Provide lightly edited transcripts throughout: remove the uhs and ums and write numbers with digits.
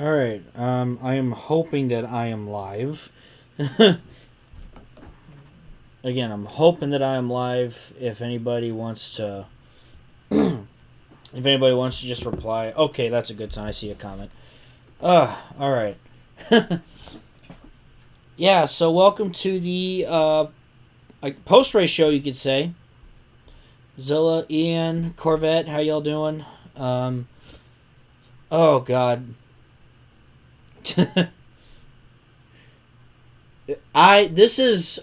All right. I am hoping that I am live. Again, I'm hoping that I am live. If anybody wants to, just reply. Okay, that's a good sign. I see a comment. All right. Yeah. So welcome to the post race show. You could say. Zilla, Ian, Corvette, how y'all doing? Oh God. This is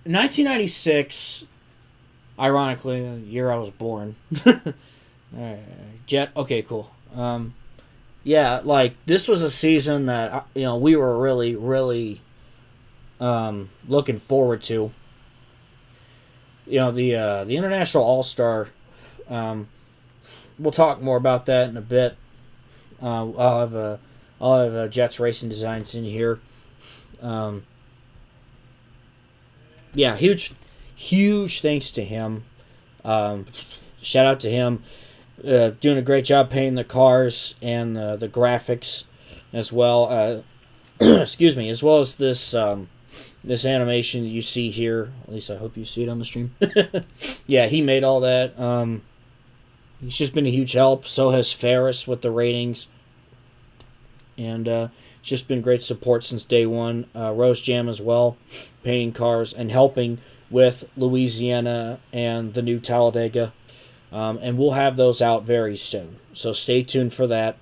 1996, ironically, the year I was born. Alright, Jet. Okay, cool. Yeah, like this was a season that we were really, really looking forward to. The International All Star. We'll talk more about that in a bit. I'll have Jets Racing Designs in here. Yeah, huge thanks to him. Shout out to him, doing a great job painting the cars and the graphics as well. Excuse me, as well as this this animation you see here. At least I hope you see it on the stream. Yeah, he made all that. He's just been a huge help. So has Ferris with the ratings, and it's just been great support since day one. Rose Jam as well, painting cars and helping with Louisiana and the new Talladega. And we'll have those out very soon. So stay tuned for that.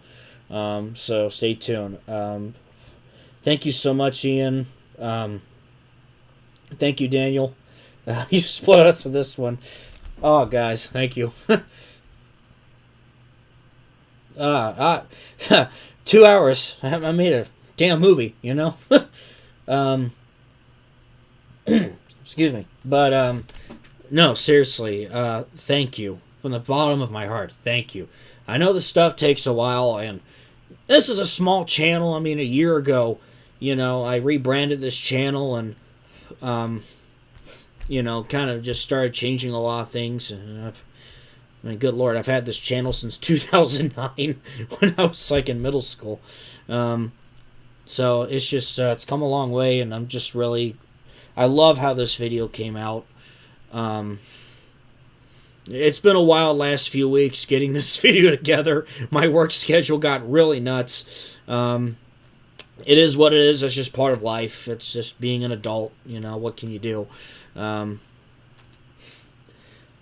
So stay tuned. Thank you so much, Ian. Thank you, Daniel. You spoiled us with this one. Oh, guys, thank you. 2 hours. I made a damn movie, Excuse me. But, no, seriously, thank you. From the bottom of my heart, thank you. I know this stuff takes a while, and this is a small channel. I mean, a year ago, I rebranded this channel and, kind of just started changing a lot of things. And good Lord, I've had this channel since 2009 when I was, in middle school. So it's just, it's come a long way, and I'm just really, I love how this video came out. It's been a wild last few weeks getting this video together. My work schedule got really nuts. It is what it is. It's just part of life. It's just being an adult. What can you do?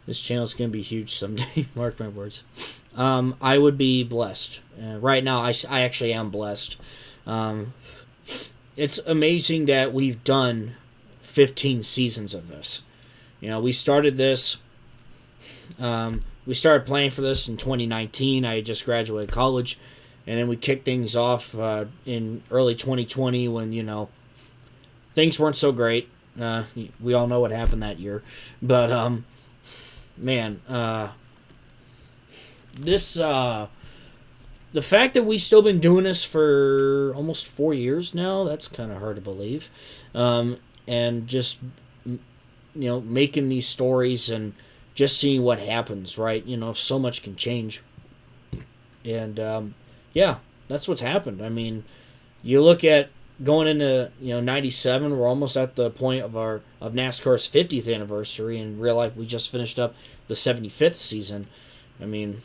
This channel's going to be huge someday. Mark my words. I would be blessed. Right now, I actually am blessed. It's amazing that we've done 15 seasons of this. We started this. We started playing for this in 2019. I had just graduated college. And then we kicked things off in early 2020 when, things weren't so great. We all know what happened that year. But, man, the fact that we've still been doing this for almost 4 years now, that's kind of hard to believe. And just, making these stories and just seeing what happens, right? So much can change. And, yeah, that's what's happened. I mean, you look at going into 97. We're almost at the point of NASCAR's 50th anniversary. In real life, we just finished up the 75th season. I mean,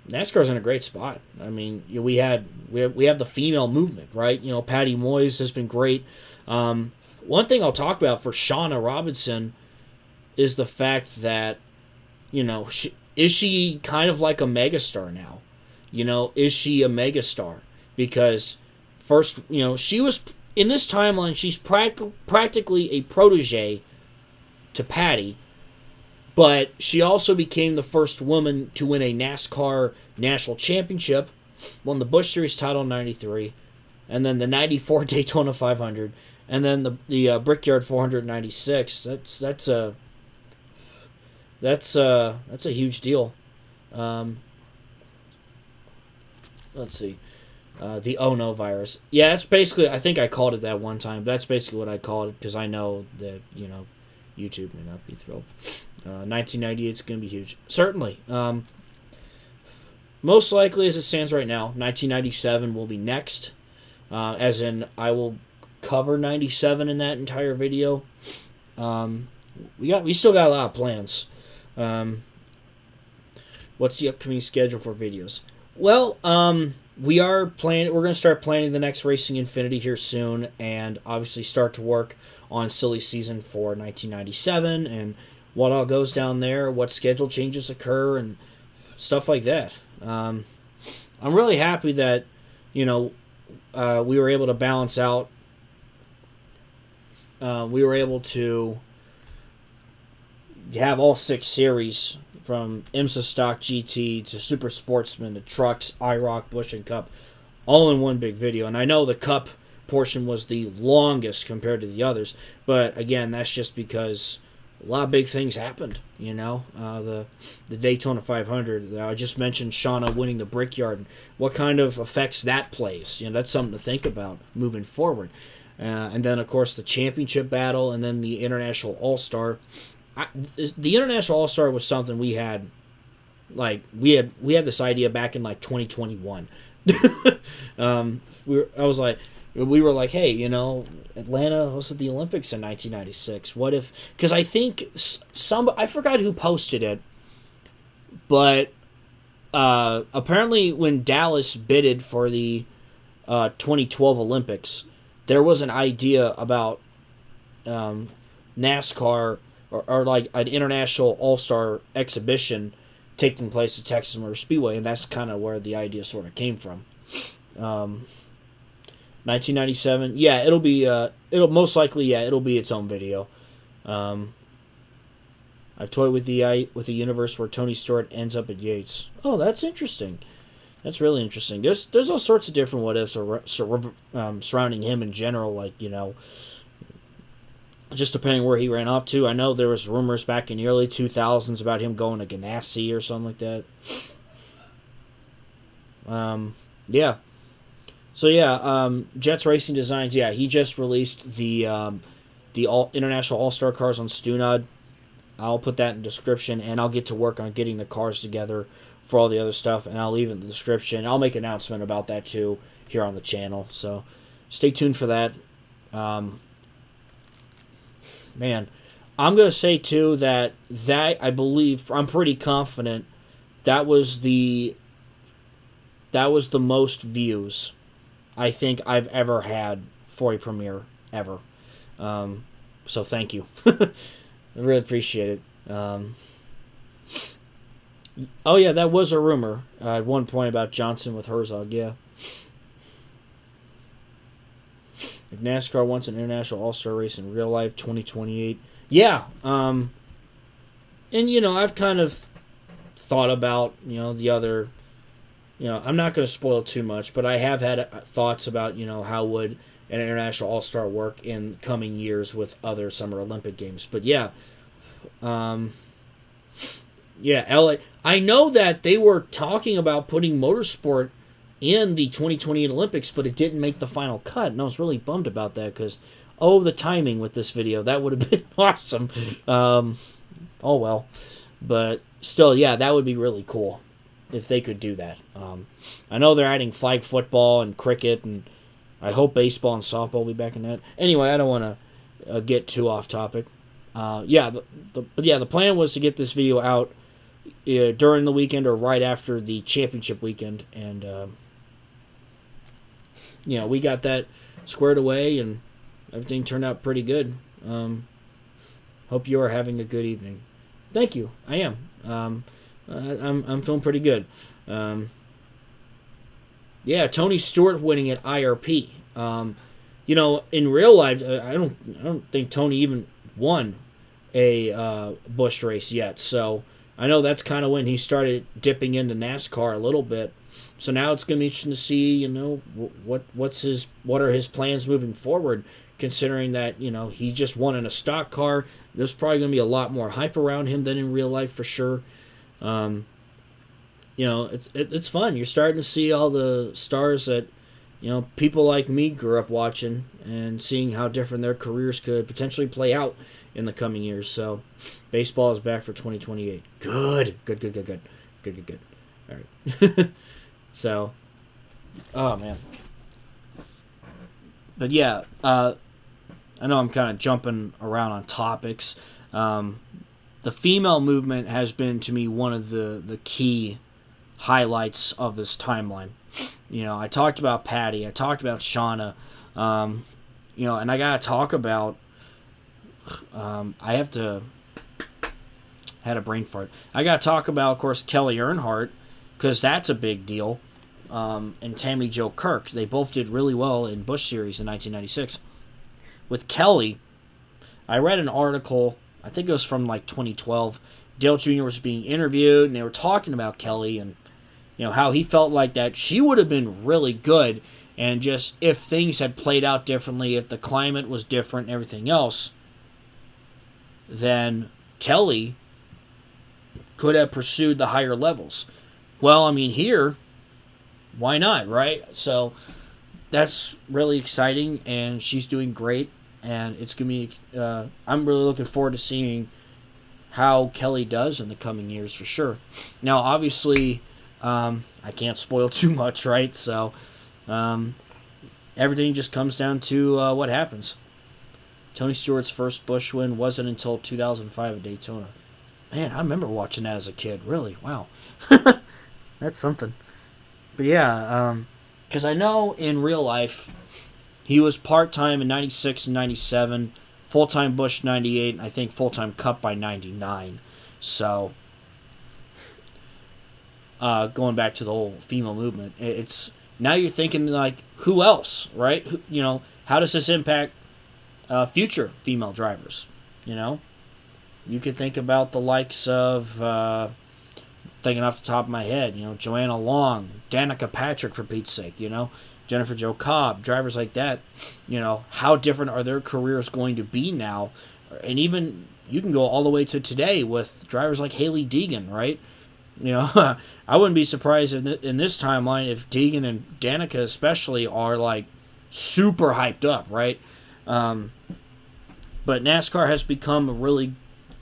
NASCAR's in a great spot. I mean, we have the female movement, right? Patty Moyes has been great. One thing I'll talk about for Shauna Robinson is the fact that is she kind of like a megastar now? Is she a megastar? Because first, she was, in this timeline, she's practically a protege to Patty, but she also became the first woman to win a NASCAR National Championship, won the Busch Series title in 93, and then the 94 Daytona 500, and then the Brickyard 496. That's a huge deal. Let's see. The Oh No virus. Yeah, that's basically, I think I called it that one time, but that's basically what I called it because I know that, YouTube may not be thrilled. 1998 is going to be huge. Certainly. Most likely, as it stands right now, 1997 will be next. As in, I will cover 97 in that entire video. We still got a lot of plans. What's the upcoming schedule for videos? Well, we're going to start planning the next Racing Infinity here soon, and obviously start to work on silly season for 1997 and what all goes down there, what schedule changes occur, and stuff like that. I'm really happy that we were able to balance out. We were able to have all 6 series, from IMSA Stock GT to Super Sportsman to Trucks, IROC, Busch, and Cup, all in one big video. And I know the Cup portion was the longest compared to the others, but again, that's just because a lot of big things happened. The Daytona 500. I just mentioned Shauna winning the Brickyard, and what kind of effects that plays. That's something to think about moving forward. And then, of course, the championship battle, and then the International All-Star. The International All-Star was something we had this idea back in 2021. We were like, hey, Atlanta hosted the Olympics in 1996. What if? Because I think I forgot who posted it, but apparently when Dallas bidded for the 2012 Olympics, there was an idea about NASCAR or like an international all-star exhibition taking place at Texas Motor Speedway, and that's kind of where the idea sort of came from. 1997, yeah, it'll most likely it'll be its own video. I've toyed with the universe where Tony Stewart ends up at Yates. Oh, that's interesting. That's really interesting. There's all sorts of different what ifs surrounding him in general, just depending where he ran off to. I know there was rumors back in the early 2000s about him going to Ganassi or something like that. Yeah. So Jets Racing Designs. Yeah, he just released the International All-Star cars on Stunod. I'll put that in the description, and I'll get to work on getting the cars together for all the other stuff, and I'll leave it in the description. I'll make an announcement about that too here on the channel. So stay tuned for that. Man, I'm going to say, too, that I believe, I'm pretty confident, that was the most views I think I've ever had for a premiere, ever. So thank you. I really appreciate it. Oh, yeah, that was a rumor at one point about Johnson with Herzog, yeah. If NASCAR wants an international all-star race in real life, 2028. Yeah. And, I've kind of thought about, the other, I'm not going to spoil too much, but I have had thoughts about, how would an international all-star work in coming years with other Summer Olympic Games. But, yeah. LA. I know that they were talking about putting motorsport in the 2028 Olympics, but it didn't make the final cut, and I was really bummed about that because, the timing with this video, that would have been awesome. Oh well, but still, yeah, that would be really cool if they could do that. I know they're adding flag football and cricket, and I hope baseball and softball will be back in that. Anyway, I don't want to get too off topic. The plan was to get this video out during the weekend or right after the championship weekend, and we got that squared away, and everything turned out pretty good. Hope you are having a good evening. Thank you. I am. I'm feeling pretty good. Tony Stewart winning at IRP. In real life, I don't think Tony even won a Busch race yet. So I know that's kind of when he started dipping into NASCAR a little bit. So now it's going to be interesting to see, what are his plans moving forward, considering that, he just won in a stock car. There's probably going to be a lot more hype around him than in real life for sure. It's fun. You're starting to see all the stars that, people like me grew up watching and seeing how different their careers could potentially play out in the coming years. So baseball is back for 2028. Good. All right. So, oh man. But yeah, I know I'm kind of jumping around on topics. The female movement has been to me one of the key highlights of this timeline. You know, I talked about Patty, I talked about Shauna, you know, and I gotta talk about. I have to. Had a brain fart. I gotta talk about, of course, Kelly Earnhardt, because that's a big deal. And Tammy Jo Kirk, they both did really well in Busch Series in 1996. With Kelly, I read an article, I think it was from like 2012. Dale Jr. was being interviewed, and they were talking about Kelly and, you know, how he felt like that she would have been really good, and just if things had played out differently, if the climate was different and everything else, then Kelly could have pursued the higher levels. Well, I mean, here, why not, right? So that's really exciting, and she's doing great, and it's going to be, I'm really looking forward to seeing how Kelly does in the coming years for sure. Now, obviously, I can't spoil too much, right? So everything just comes down to what happens. Tony Stewart's first Busch win wasn't until 2005 at Daytona. Man, I remember watching that as a kid. Really, wow. That's something. But yeah, because I know in real life, he was part-time in 96 and 97, full-time Busch 98, and I think full-time Cup by 99. So, going back to the whole female movement, it's now you're thinking, like, who else, right? You know, how does this impact future female drivers? You know? You could think about the likes of, thinking off the top of my head, you know, Joanna Long, Danica Patrick, for Pete's sake, you know, Jennifer Jo Cobb, drivers like that. You know, how different are their careers going to be now? And even, you can go all the way to today with drivers like Hailie Deegan, right? You know, I wouldn't be surprised in this timeline if Deegan and Danica especially are, like, super hyped up, right? But NASCAR has become a really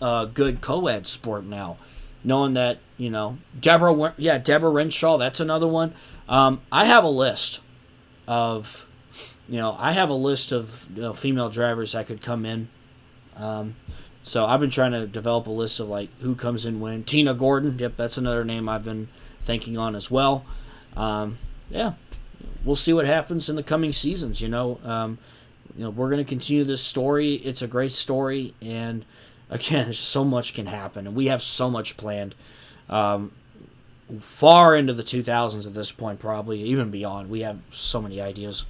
good co-ed sport now, knowing that, you know, Deborah Renshaw, that's another one. I have a list of, female drivers that could come in. So I've been trying to develop a list of, like, who comes in when. Tina Gordon, yep, that's another name I've been thinking on as well. Yeah, we'll see what happens in the coming seasons. You know, we're going to continue this story. It's a great story, and again, so much can happen, and we have so much planned. Far into the 2000s at this point, probably even beyond. We have so many ideas.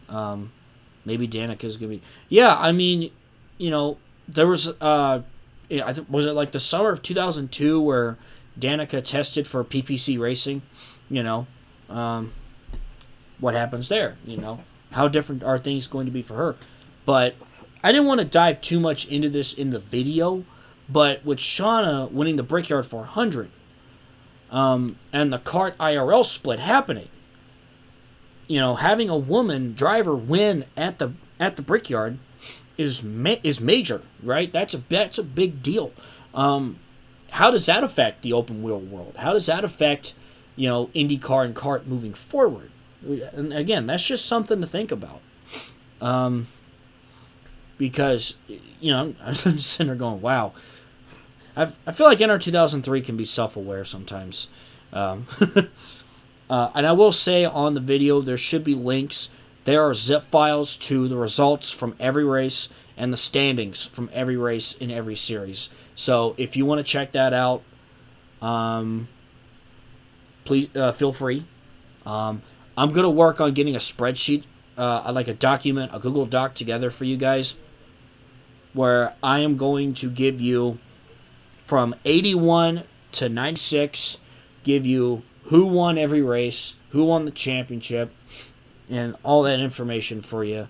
Maybe Danica's gonna be. Yeah, I mean, you know, there was. Was it like the summer of 2002 where Danica tested for PPC racing? You know, what happens there? You know, how different are things going to be for her? But I didn't want to dive too much into this in the video, but with Shauna winning the Brickyard 400, and the kart IRL split happening, you know, having a woman driver win at the Brickyard is major, right? That's a big deal. How does that affect the open wheel world? How does that affect, you know, IndyCar and kart moving forward? And again, that's just something to think about. Because, you know, I'm just sitting there going, wow. I feel like NR 2003 can be self-aware sometimes. And I will say on the video, there should be links. There are zip files to the results from every race and the standings from every race in every series. So if you want to check that out, please feel free. I'm going to work on getting a spreadsheet, like a document, a Google Doc together for you guys, where I am going to give you from 81 to 96, give you who won every race, who won the championship, and all that information for you.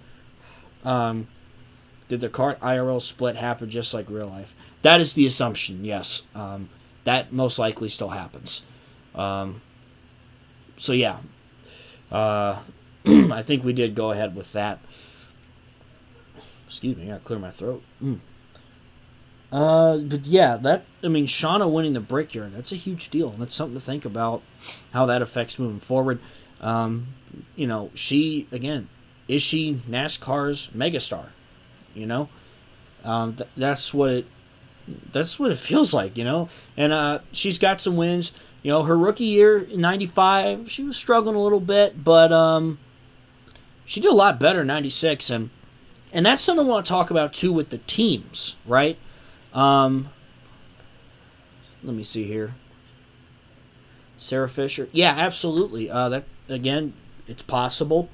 Did the kart IRL split happen just like real life? That is the assumption, yes. That most likely still happens. So yeah. I think we did go ahead with that. Excuse me, I gotta clear my throat. But yeah, Shauna winning the Brickyard, that's a huge deal. That's something to think about, how that affects moving forward. She, again, is she NASCAR's megastar? You know, that's what it feels like. And she's got some wins. Her rookie year in '95, she was struggling a little bit, but she did a lot better in '96, and that's something I want to talk about too with the teams, right? Let me see here. Sarah Fisher. Yeah, absolutely. That again, it's possible.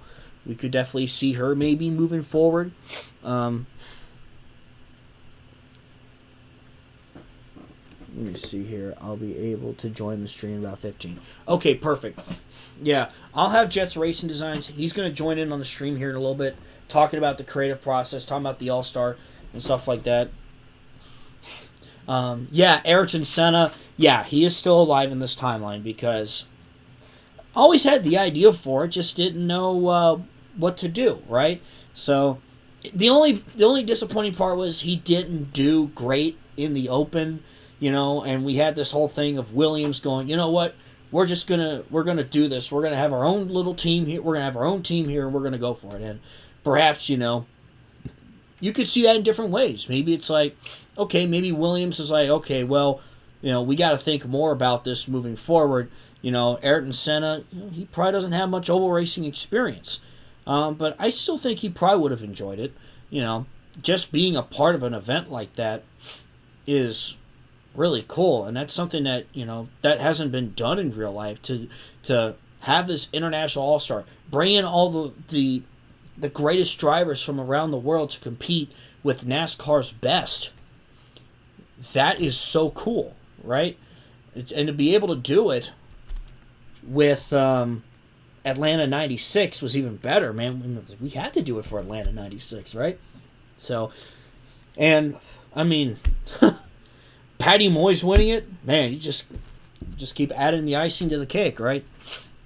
We could definitely see her maybe moving forward. Let me see here. I'll be able to join the stream in about 15. Okay, perfect. Yeah, I'll have Jets Racing Designs. He's going to join in on the stream here in a little bit, talking about the creative process, talking about the All-Star and stuff like that. Ayrton Senna. Yeah, he is still alive in this timeline because always had the idea for it, just didn't know what to do, right? So the only disappointing part was he didn't do great in the Open, and we had this whole thing of Williams going, you know what, we're gonna do this. We're gonna have our own little team here. We're gonna have our own team here, and we're gonna go for it. And perhaps you could see that in different ways. Maybe it's like, okay, maybe Williams is like, okay, well, we got to think more about this moving forward. Ayrton Senna, he probably doesn't have much oval racing experience, but I still think he probably would have enjoyed it. Just being a part of an event like that is really cool, and that's something that that hasn't been done in real life. To have this international all-star, bring in all the greatest drivers from around the world to compete with NASCAR's best. That is so cool, right? And to be able to do it with Atlanta 96 was even better, man. We had to do it for Atlanta 96, right? So, and I mean, Patty Moyes winning it, man, you just keep adding the icing to the cake, right?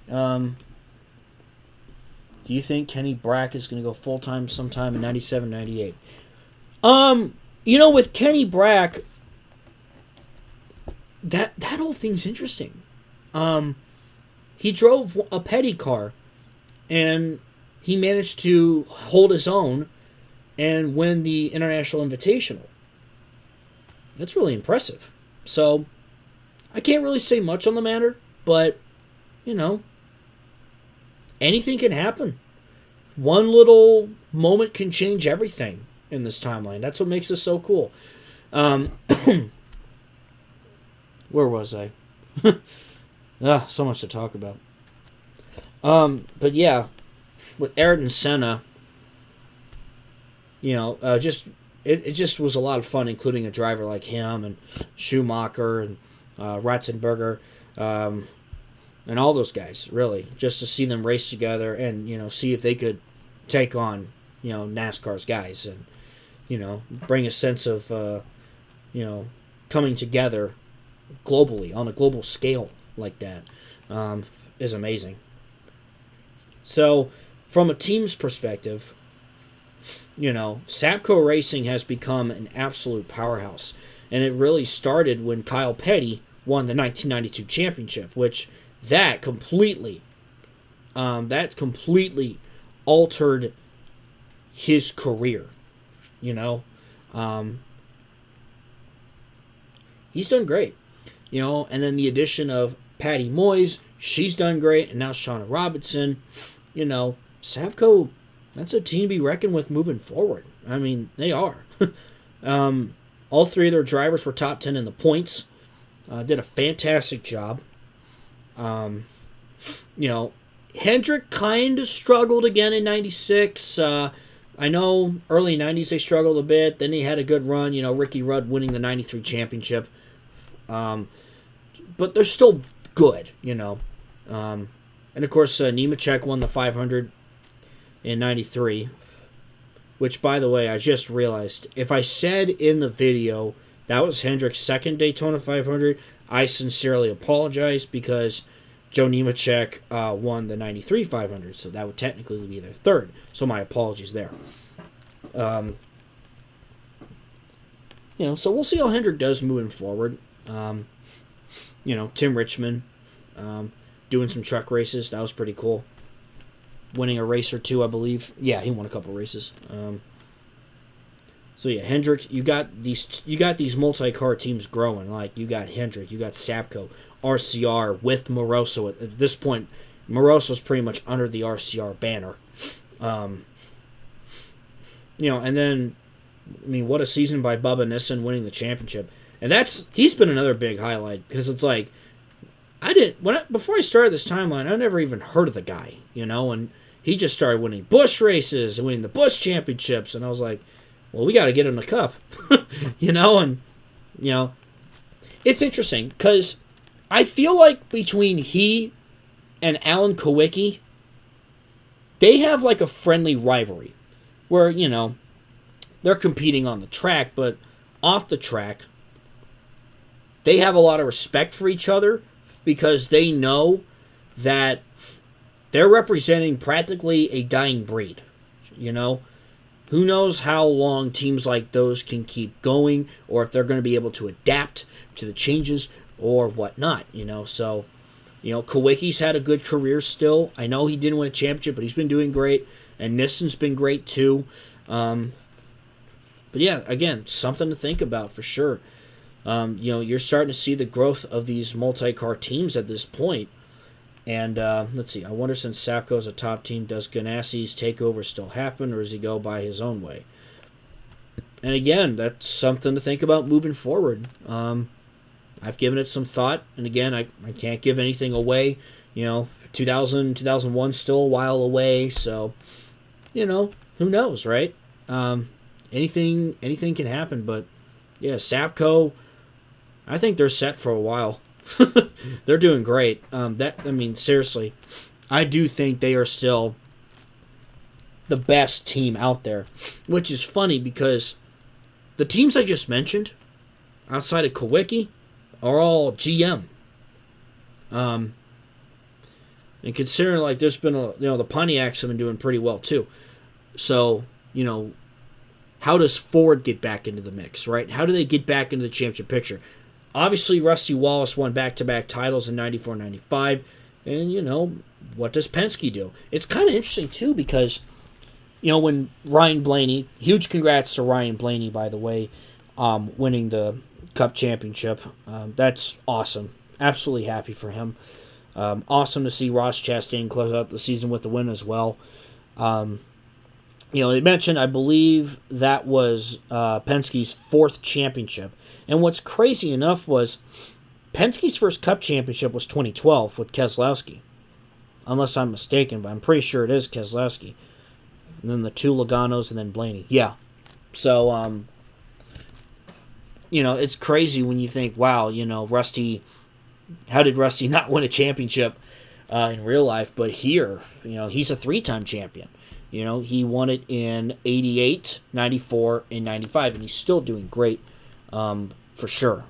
Do you think Kenny Brack is going to go full-time sometime in 97, 98? With Kenny Brack, that whole thing's interesting. He drove a Petty car, and he managed to hold his own and win the International Invitational. That's really impressive. So, I can't really say much on the matter, but, anything can happen. One little moment can change everything in this timeline. That's what makes this so cool. Where was I? So much to talk about. But yeah, with Ayrton Senna, it just was a lot of fun, including a driver like him and Schumacher and Ratzenberger. And all those guys, really, just to see them race together and, see if they could take on, NASCAR's guys and, bring a sense of, coming together globally, on a global scale like that, is amazing. So, from a team's perspective, Sapco Racing has become an absolute powerhouse. And it really started when Kyle Petty won the 1992 championship, which that completely altered his career. He's done great. And then the addition of Patty Moyes, she's done great, and now Shauna Robinson. Sapco, that's a team to be reckoned with moving forward. I mean, they are. All three of their drivers were top 10 in the points. Did a fantastic job. Hendrick kind of struggled again in 96. I know early 90s they struggled a bit. Then he had a good run. Ricky Rudd winning the 93 championship. But they're still good, And of course, Nemechek won the 500 in 93. Which, by the way, I just realized, if I said in the video that was Hendrick's second Daytona 500, I sincerely apologize because Joe Nemechek won the 93 500, so that would technically be their third. So my apologies there. So we'll see how Hendrick does moving forward. Tim Richmond doing some truck races. That was pretty cool. Winning a race or two, I believe. Yeah, he won a couple races. So yeah, Hendrick, you got these multi-car teams growing. Like you got Hendrick, you got Sapco, RCR with Moroso. At this point, Moroso's pretty much under the RCR banner. And then, what a season by Bubba Nissen winning the championship. And he's been another big highlight because it's like before I started this timeline, I never even heard of the guy, and he just started winning Busch races and winning the Busch championships, and I was like, well, we got to get him the cup, it's interesting because I feel like between he and Alan Kowicki, they have like a friendly rivalry where, they're competing on the track, but off the track, they have a lot of respect for each other because they know that they're representing practically a dying breed, Who knows how long teams like those can keep going or if they're going to be able to adapt to the changes or whatnot, So, Kowicki's had a good career still. I know he didn't win a championship, but he's been doing great. And Nissen's been great too. But yeah, again, something to think about for sure. You're starting to see the growth of these multi-car teams at this point. And let's see, I wonder since Sapco is a top team, does Ganassi's takeover still happen, or does he go by his own way? And again, that's something to think about moving forward. I've given it some thought, and again, I can't give anything away. 2001 still a while away, so, who knows, right? Anything can happen, but yeah, Sapco, I think they're set for a while. They're doing great. Seriously, I do think they are still the best team out there, which is funny because the teams I just mentioned, outside of Kowicki, are all GM. And considering like there's been the Pontiacs have been doing pretty well too. So, how does Ford get back into the mix, right? How do they get back into the championship picture? Obviously, Rusty Wallace won back-to-back titles in 94, 95. And, what does Penske do? It's kind of interesting, too, because, when Ryan Blaney, huge congrats to Ryan Blaney, by the way, winning the Cup championship. That's awesome. Absolutely happy for him. Awesome to see Ross Chastain close out the season with the win as well. They mentioned, I believe, that was Penske's fourth championship. And what's crazy enough was Penske's first Cup championship was 2012 with Keselowski. Unless I'm mistaken, but I'm pretty sure it is Keselowski. And then the two Logano's and then Blaney. Yeah. So, it's crazy when you think, wow, Rusty, how did Rusty not win a championship in real life? But here, he's a three-time champion. He won it in 88, 94, and 95, and he's still doing great, for sure.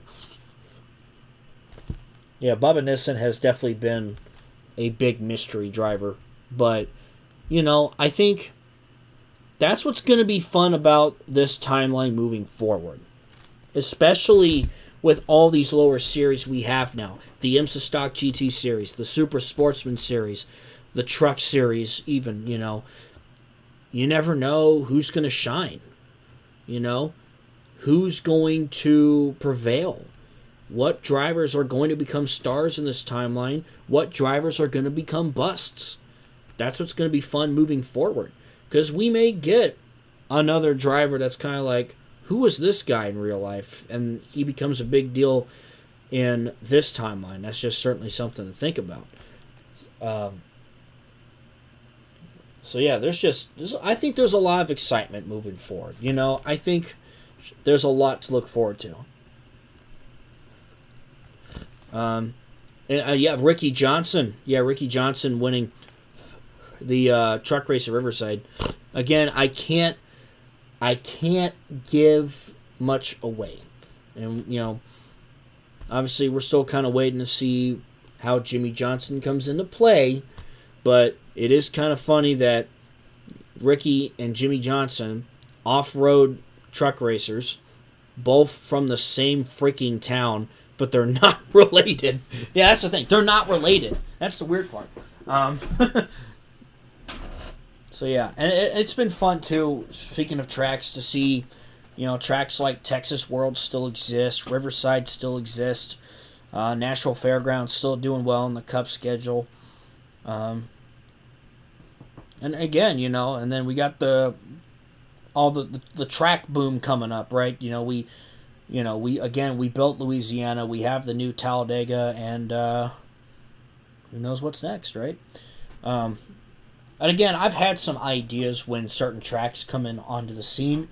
Yeah, Bubba Nissen has definitely been a big mystery driver, but, I think that's what's going to be fun about this timeline moving forward, especially with all these lower series we have now. The IMSA Stock GT series, the Super Sportsman series, the Truck series even, You never know who's going to shine, who's going to prevail, what drivers are going to become stars in this timeline, what drivers are going to become busts. That's what's going to be fun moving forward, because we may get another driver that's kind of like, who was this guy in real life? And he becomes a big deal in this timeline. That's just certainly something to think about. So yeah, I think there's a lot of excitement moving forward. I think there's a lot to look forward to. Ricky Johnson. Yeah, Ricky Johnson winning the truck race at Riverside. Again, I can't give much away. And, obviously we're still kind of waiting to see how Jimmy Johnson comes into play, but it is kind of funny that Ricky and Jimmy Johnson, off-road truck racers, both from the same freaking town, but they're not related. Yeah, that's the thing. They're not related. That's the weird part. So yeah, and it's been fun too. Speaking of tracks, to see, tracks like Texas World still exist, Riverside still exists, Nashville Fairgrounds still doing well in the Cup schedule. And again, and then we got the track boom coming up, right? We built Louisiana. We have the new Talladega, and who knows what's next, right? And again, I've had some ideas when certain tracks come in onto the scene,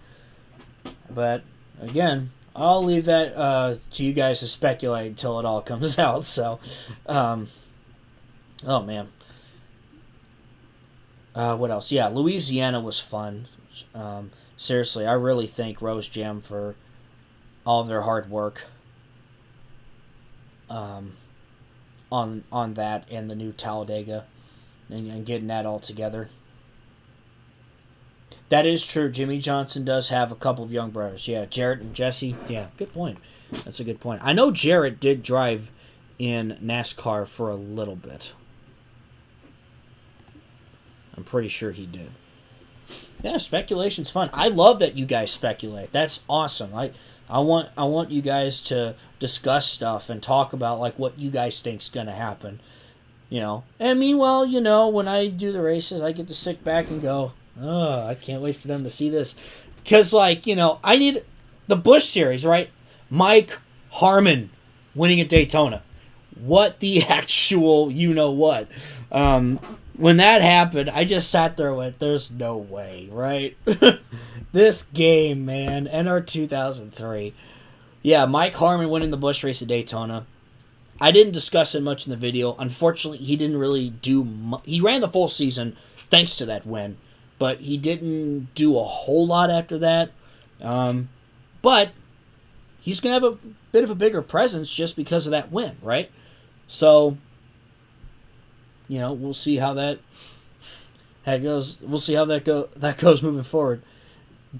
but again, I'll leave that to you guys to speculate until it all comes out. So, oh man, what else? Yeah, Louisiana was fun. Seriously, I really thank Rose Jam for all of their hard work on that and the new Talladega. And getting that all together. That is true. Jimmy Johnson does have a couple of young brothers. Yeah, Jarrett and Jesse. Yeah, good point. That's a good point. I know Jarrett did drive in NASCAR for a little bit. I'm pretty sure he did. Yeah, speculation's fun. I love that you guys speculate. That's awesome. I want you guys to discuss stuff and talk about like what you guys think's gonna happen. And meanwhile, when I do the races, I get to sit back and go, oh, I can't wait for them to see this. Because, I need the Busch Series, right? Mike Harmon winning at Daytona. What the actual what? When that happened, I just sat there and went, there's no way, right? This game, man. NR 2003. Yeah, Mike Harmon winning the Busch race at Daytona. I didn't discuss it much in the video. Unfortunately, he didn't really do much. He ran the full season thanks to that win, but he didn't do a whole lot after that. But he's going to have a bit of a bigger presence just because of that win, right? So, we'll see how that goes. We'll see how that goes moving forward.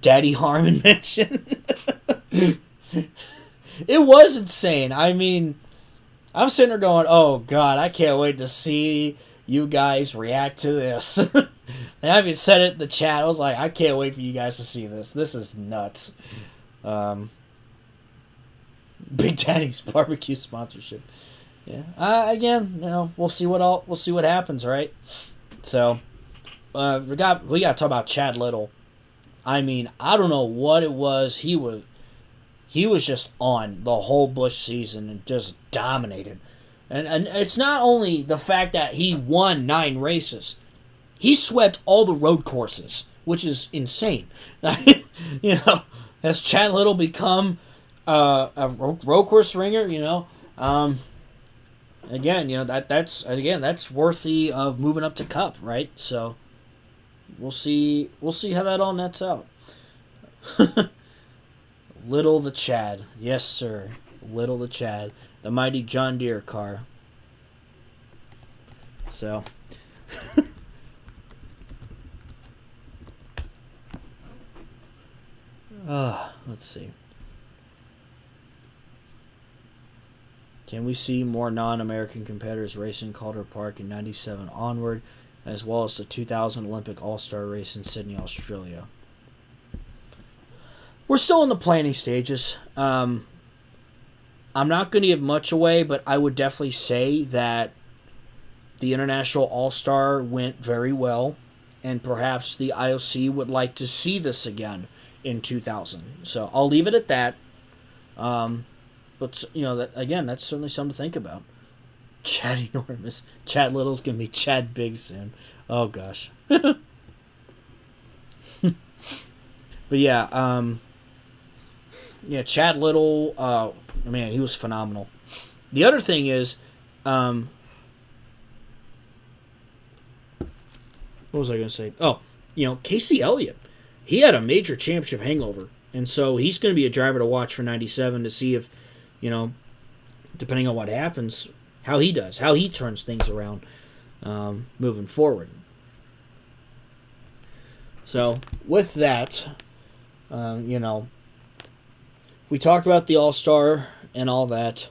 Daddy Harmon mentioned. It was insane. I mean, I'm sitting there going, oh, God, I can't wait to see you guys react to this. And I even said it in the chat. I was like, I can't wait for you guys to see this. This is nuts. Big Daddy's barbecue sponsorship. Yeah. Again, we'll see what happens, right? So, we got to talk about Chad Little. I mean, I don't know what it was. He was just on the whole Busch season and just dominated. And it's not only the fact that he won 9 races. He swept all the road courses, which is insane. Has Chad Little become a road course ringer? Again, that's worthy of moving up to Cup, right? So we'll see how that all nets out. Little the Chad. Yes, sir. Little the Chad. The mighty John Deere car. So. Let's see. Can we see more non-American competitors racing Calder Park in 97 onward, as well as the 2000 Olympic All-Star race in Sydney, Australia? We're still in the planning stages. I'm not going to give much away, but I would definitely say that the International All-Star went very well, and perhaps the IOC would like to see this again in 2000. So I'll leave it at that. But, that's certainly something to think about. Chad Enormous. Chad Little's going to be Chad Big soon. Oh, gosh. But, yeah, Chad Little, man, he was phenomenal. The other thing is, what was I going to say? Oh, Casey Elliott. He had a major championship hangover, and so he's going to be a driver to watch for 97 to see if, depending on what happens, how he does, how he turns things around moving forward. So, with that, we we talked about the All-Star and all that.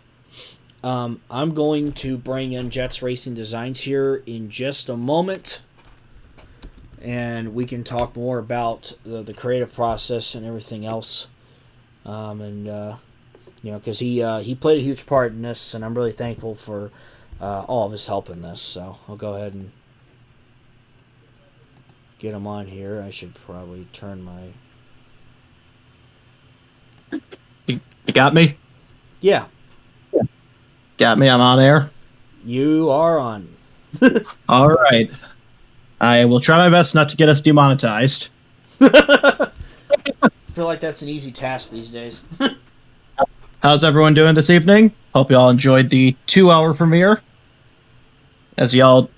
I'm going to bring in Jets Racing Designs here in just a moment, and we can talk more about the creative process and everything else. Because he played a huge part in this, and I'm really thankful for all of his help in this. So I'll go ahead and get him on here. I should probably turn my... You got me? Yeah. Got me? I'm on air? You are on. All right. I will try my best not to get us demonetized. I feel like that's an easy task these days. How's everyone doing this evening? Hope you all enjoyed the 2-hour premiere. As y'all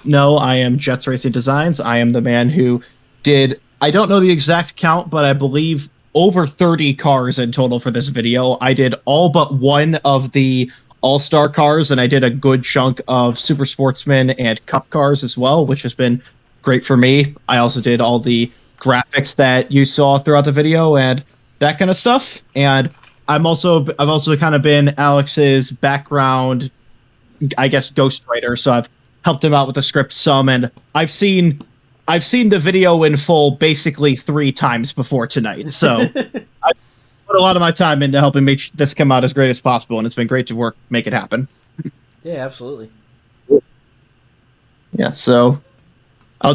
know, I am Jets Racing Designs. I am the man who did, I don't know the exact count, but I believe over 30 cars in total for this video. I did all but one of the All-Star cars, and I did a good chunk of Super Sportsman and Cup cars as well, which has been great for me. I also did all the graphics that you saw throughout the video and that kind of stuff. And I've also kind of been Alex's background, I guess, ghostwriter. So I've helped him out with the script some, and I've seen the video in full basically 3 times before tonight. So I put a lot of my time into helping make this come out as great as possible, and it's been great to make it happen. Yeah, absolutely. Yeah, so I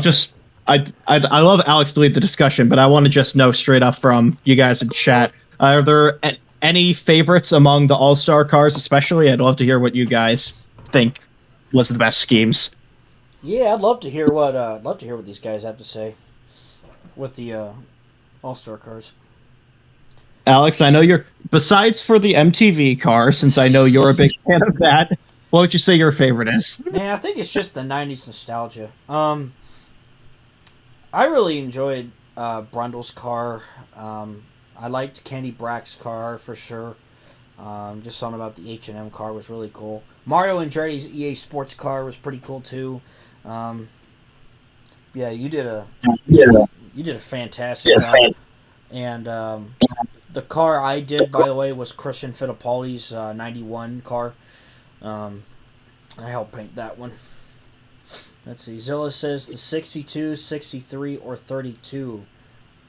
love Alex to lead the discussion, but I want to just know straight up from you guys in chat, are there any favorites among the All-Star cars especially? I'd love to hear what you guys think was the best schemes. Yeah, I'd love to hear what these guys have to say with the All-Star cars. Alex, I know you're, besides for the MTV car, since I know you're a big fan of that, what would you say your favorite is? Man, I think it's just the 90s nostalgia. I really enjoyed Brundle's car. I liked Kenny Brack's car for sure. Just something about the H&M car was really cool. Mario Andretti's EA Sports car was pretty cool too. Yeah, you did a fantastic job. And the car I did, by the way, was Christian Fittipaldi's 91 car. I helped paint that one. Let's see. Zilla says the 62, 63, or 32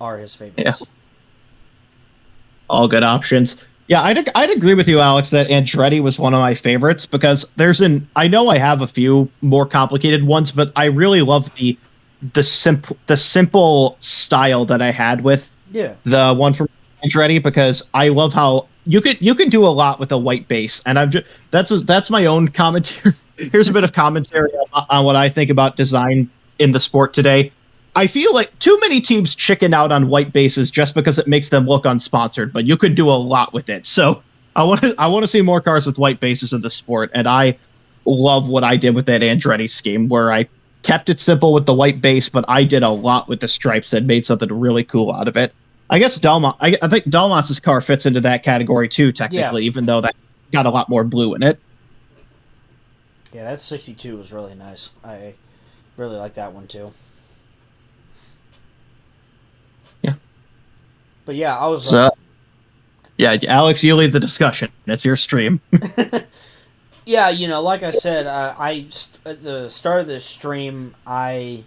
are his favorites. Yeah. All good options. Yeah, I'd agree with you, Alex, that Andretti was one of my favorites because I know I have a few more complicated ones, but I really love the simple style that I had with the one from Andretti, because I love how you can do a lot with a white base, and that's my own commentary. Here's a bit of commentary on what I think about design in the sport today. I feel like too many teams chicken out on white bases just because it makes them look unsponsored, but you could do a lot with it. So I want to see more cars with white bases in the sport, and I love what I did with that Andretti scheme, where I kept it simple with the white base, but I did a lot with the stripes and made something really cool out of it. I guess I think Delmont's car fits into that category too, technically, even though that got a lot more blue in it. Yeah, that 62 was really nice. I really like that one too. Yeah. But yeah, I was... yeah, Alex, you lead the discussion. It's your stream. Yeah, like I said, at the start of this stream, I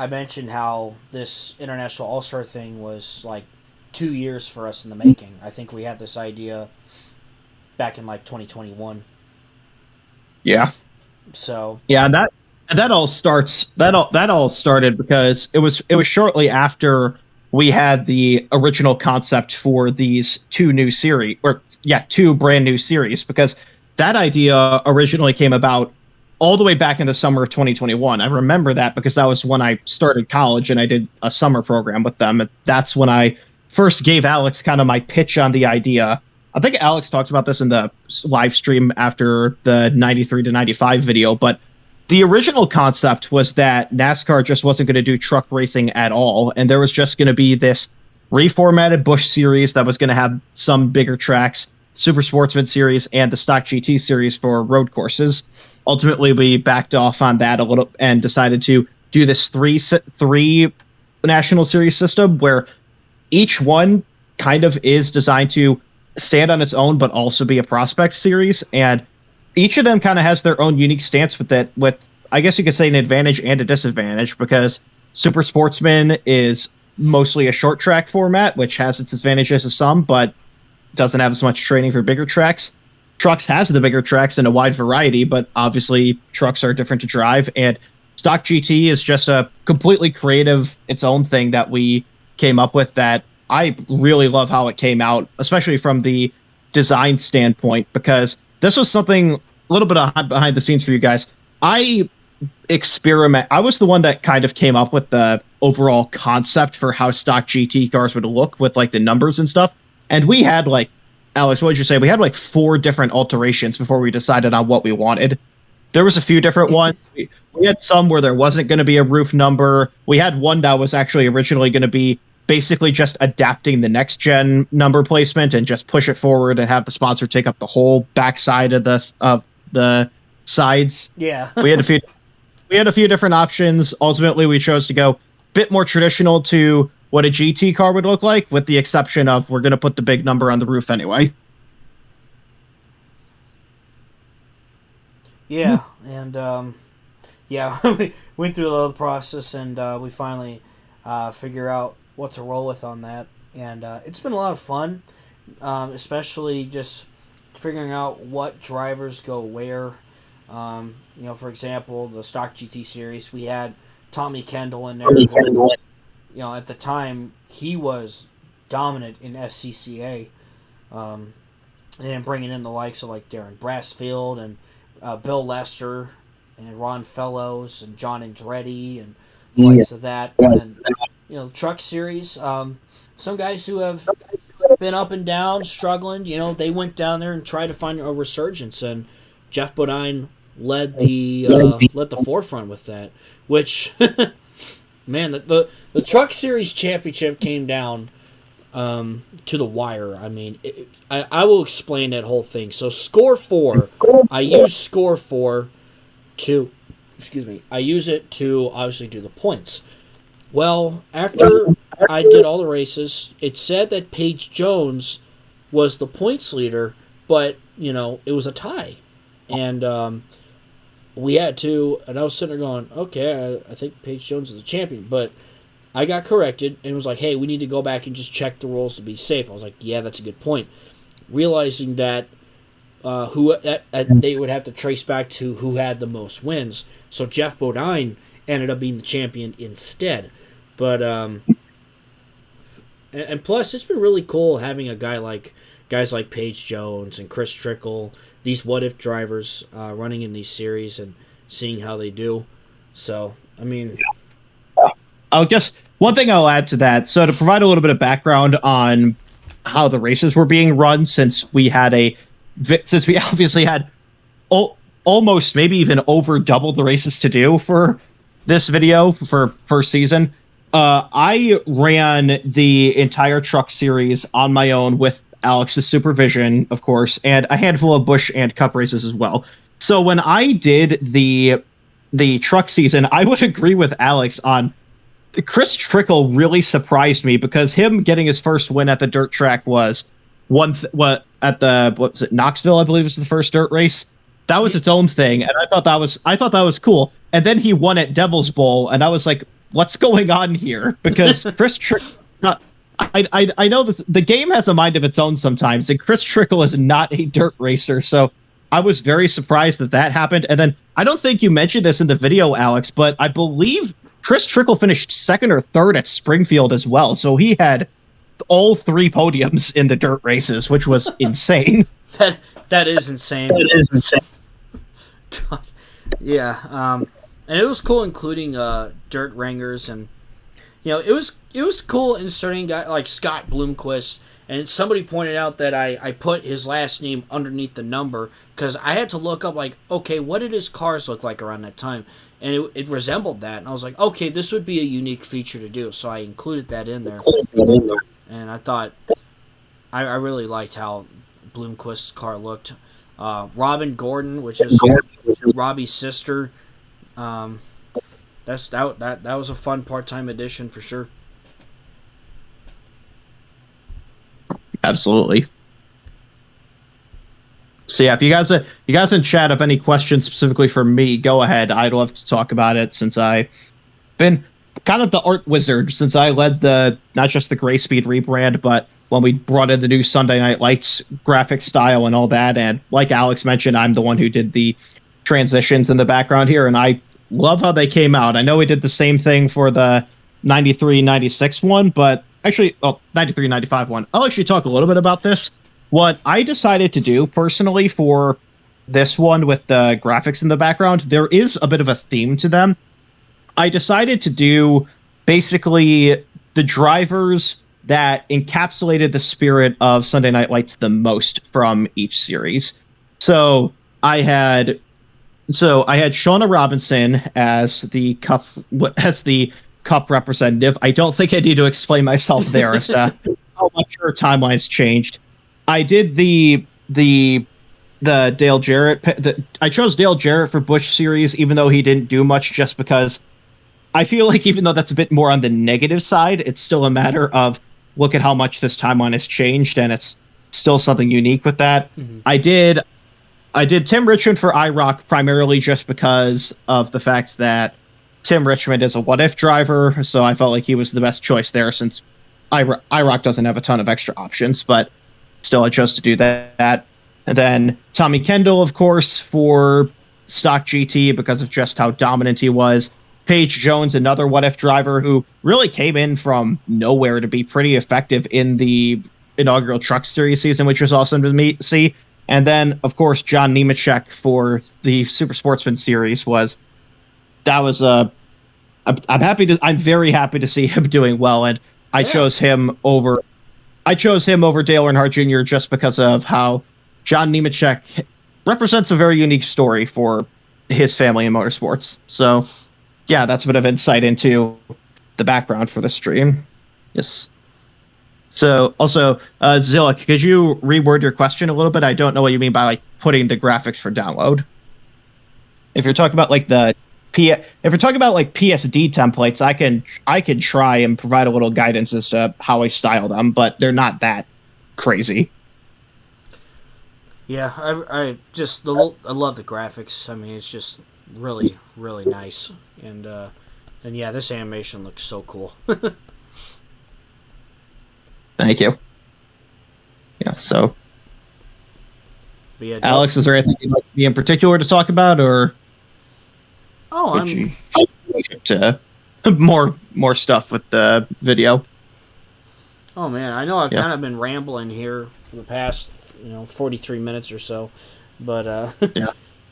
mentioned how this International All-Star thing was like 2 years for us in the making. I think we had this idea back in like 2021. Yeah. So. Yeah, that all started because it was shortly after we had the original concept for these two brand new series, because that idea originally came about all the way back in the summer of 2021. I remember that because that was when I started college and I did a summer program with them. And that's when I first gave Alex kind of my pitch on the idea. I think Alex talked about this in the live stream after the 93 to 95 video, but the original concept was that NASCAR just wasn't going to do truck racing at all. And there was just going to be this reformatted Busch series that was going to have some bigger tracks, Super Sportsman series, and the Stock GT series for road courses. Ultimately, we backed off on that a little and decided to do this three national series system where each one kind of is designed to stand on its own, but also be a prospect series. And each of them kind of has their own unique stance with it, with, I guess you could say, an advantage and a disadvantage, because Super Sportsman is mostly a short track format, which has its advantages to some, but doesn't have as much training for bigger tracks. Trucks has the bigger tracks in a wide variety, but obviously trucks are different to drive. And Stock GT is just a completely creative, its own thing that we came up with that I really love how it came out, especially from the design standpoint, because this was something a little bit behind the scenes for you guys. I was the one that kind of came up with the overall concept for how stock GT cars would look with like the numbers and stuff. And we had like, Alex, what did you say? We had like 4 different alterations before we decided on what we wanted. There was a few different ones. We had some where there wasn't going to be a roof number. We had one that was actually originally going to be basically just adapting the next gen number placement and just push it forward and have the sponsor take up the whole backside of the sides. Yeah. We had a few different options. Ultimately, we chose to go a bit more traditional to what a GT car would look like, with the exception of we're going to put the big number on the roof anyway. Yeah, and yeah, we went through a little process, and we finally figure out what to roll with on that, and it's been a lot of fun, especially just figuring out what drivers go where. For example, the Stock GT series, we had Tommy Kendall in there. At the time, he was dominant in SCCA, and bringing in the likes of like Darren Brassfield and Bill Lester and Ron Fellows and John Andretti and the likes of that. And then, truck series, some guys who have been up and down, struggling, they went down there and tried to find a resurgence, and Jeff Bodine led the forefront with that, which man, the truck series championship came down to the wire. I mean, I will explain that whole thing. So score 4, I use score 4 to, I use it to obviously do the points. Well, after I did all the races, it said that Paige Jones was the points leader, but it was a tie, and we had to, and I was sitting there going, okay, I think Paige Jones is the champion, but I got corrected, and it was like, hey, we need to go back and just check the rules to be safe. I was like, yeah, that's a good point. Realizing that they would have to trace back to who had the most wins, so Jeff Bodine ended up being the champion instead. But and plus, it's been really cool having guys like Paige Jones and Chris Trickle, these what-if drivers running in these series and seeing how they do. So, I mean... I'll guess one thing I'll add to that, so to provide a little bit of background on how the races were being run, since we obviously had almost, maybe even over double the races to do for this video for first season, I ran the entire truck series on my own with Alex's supervision, of course, and a handful of Busch and Cup races as well. So when I did the truck season, I would agree with Alex on Chris Trickle really surprised me, because him getting his first win at the dirt track was what was it, Knoxville, I believe was the first dirt race. That was its own thing, and I thought that was cool. And then he won at Devil's Bowl, and I was like, what's going on here? Because Chris Trickle, I know the game has a mind of its own sometimes, and Chris Trickle is not a dirt racer, so I was very surprised that happened. And then I don't think you mentioned this in the video, Alex, but I believe Chris Trickle finished 2nd or 3rd at Springfield as well, so he had all 3 podiums in the dirt races, which was insane. That is insane. God. Yeah, and it was cool including dirt ringers, and it was cool inserting guys like Scott Bloomquist. And somebody pointed out that I put his last name underneath the number, because I had to look up, like, okay, what did his cars look like around that time? And it resembled that. And I was like, okay, this would be a unique feature to do. So I included that in there. And I thought, I really liked how Bloomquist's car looked. Robin Gordon, which is Robbie's sister, that was a fun part-time addition for sure. Absolutely. So yeah, if you guys in chat have any questions specifically for me, go ahead. I'd love to talk about it since I've been kind of the art wizard since I led the not just the Gray Speed rebrand, but when we brought in the new Sunday Night Lights graphic style and all that. And like Alex mentioned, I'm the one who did the transitions in the background here, and I love how they came out. I know we did the same thing for the 93-96 one, but actually, 93-95 one. I'll actually talk a little bit about this. What I decided to do personally for this one with the graphics in the background, there is a bit of a theme to them. I decided to do basically the drivers that encapsulated the spirit of Sunday Night Lights the most from each series. So I had Shauna Robinson as the cup representative. I don't think I need to explain myself there as to how much her timeline's changed. I did the Dale Jarrett. I chose Dale Jarrett for Bush series, even though he didn't do much, just because I feel like even though that's a bit more on the negative side, it's still a matter of look at how much this timeline has changed, and it's still something unique with that. Mm-hmm. I did Tim Richmond for IROC primarily just because of the fact that Tim Richmond is a what-if driver, so I felt like he was the best choice there since IROC doesn't have a ton of extra options, but still I chose to do that. And then Tommy Kendall, of course, for stock GT because of just how dominant he was. Paige Jones, another what-if driver who really came in from nowhere to be pretty effective in the inaugural Truck Series season, which was awesome to see. And then, of course, John Nemechek for the Super Sportsman Series I'm very happy to see him doing well, and I chose him over Dale Earnhardt Jr. just because of how John Nemechek represents a very unique story for his family in motorsports. So, yeah, that's a bit of insight into the background for the stream. Yes. So, also, Zillick, could you reword your question a little bit? I don't know what you mean by like putting the graphics for download. If you're talking about like PSD templates, I can try and provide a little guidance as to how I style them, but they're not that crazy. Yeah, I love the graphics. I mean, it's just really, really nice, and yeah, this animation looks so cool. Thank you. Yeah. So, but yeah, Alex, is there anything you'd like me in particular to talk about, or? Oh, to more stuff with the video. Oh man, I know I've kind of been rambling here for the past 43 minutes or so, but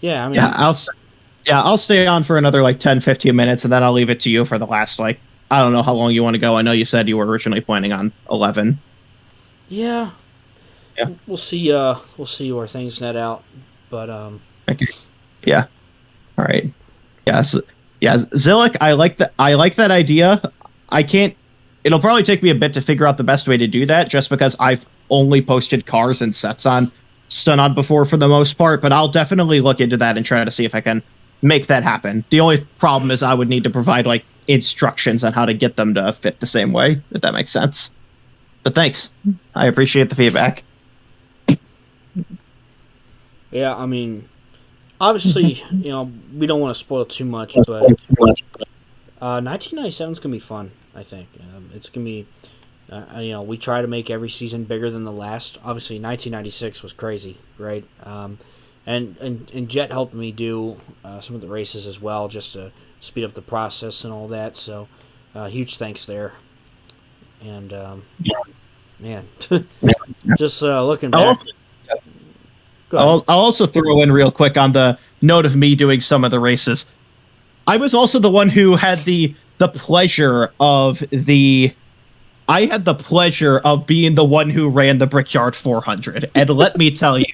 yeah, I mean, I'll stay on for another like 10-15 minutes, and then I'll leave it to you for the last I don't know how long you want to go. I know you said you were originally planning on 11. Yeah. We'll see where things net out, but Thank you. Yeah. All right. Yeah, Zillick, I like that idea. It'll probably take me a bit to figure out the best way to do that, just because I've only posted cars and sets on Stun-On before for the most part, but I'll definitely look into that and try to see if I can make that happen. The only problem is I would need to provide like instructions on how to get them to fit the same way, if that makes sense. But thanks. I appreciate the feedback. Yeah, I mean, obviously, we don't want to spoil too much, but 1997 is going to be fun, I think. It's going to be, we try to make every season bigger than the last. Obviously, 1996 was crazy, right? And Jet helped me do some of the races as well, just to speed up the process and all that. So, huge thanks there. And, man, just looking back. I'll also throw in real quick on the note of me doing some of the races. I was also the one who had the pleasure of being the one who ran the Brickyard 400. And let me tell you,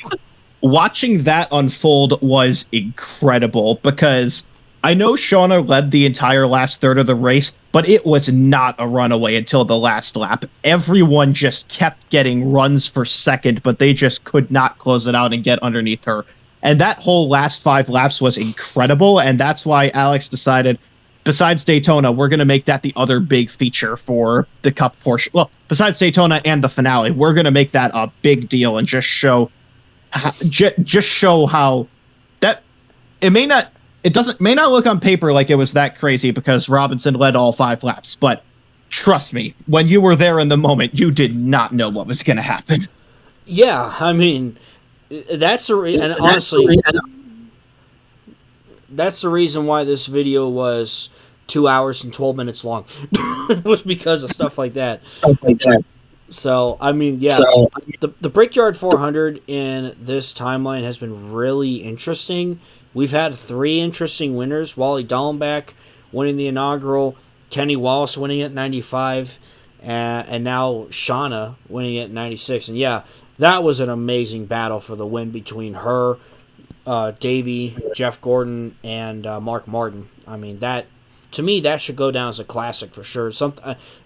watching that unfold was incredible, because I know Shauna led the entire last third of the race, but it was not a runaway until the last lap. Everyone just kept getting runs for second, but they just could not close it out and get underneath her. And that whole last 5 laps was incredible, and that's why Alex decided, besides Daytona, we're going to make that the other big feature for the Cup portion. Well, besides Daytona and the finale, we're going to make that a big deal and just show how that it may not look on paper like it was that crazy because Robinson led all 5 laps, but trust me, when you were there in the moment, you did not know what was going to happen. Yeah, I mean, that's and honestly, that's the reason why this video was 2 hours and 12 minutes long. Was because of stuff like that. So, I mean, yeah, the Brickyard 400 in this timeline has been really interesting. We've had 3 interesting winners. Wally Dallenbach winning the inaugural, Kenny Wallace winning at 95, and now Shauna winning at 96. And yeah, that was an amazing battle for the win between her, Davey, Jeff Gordon, and Mark Martin. I mean, that to me that should go down as a classic for sure.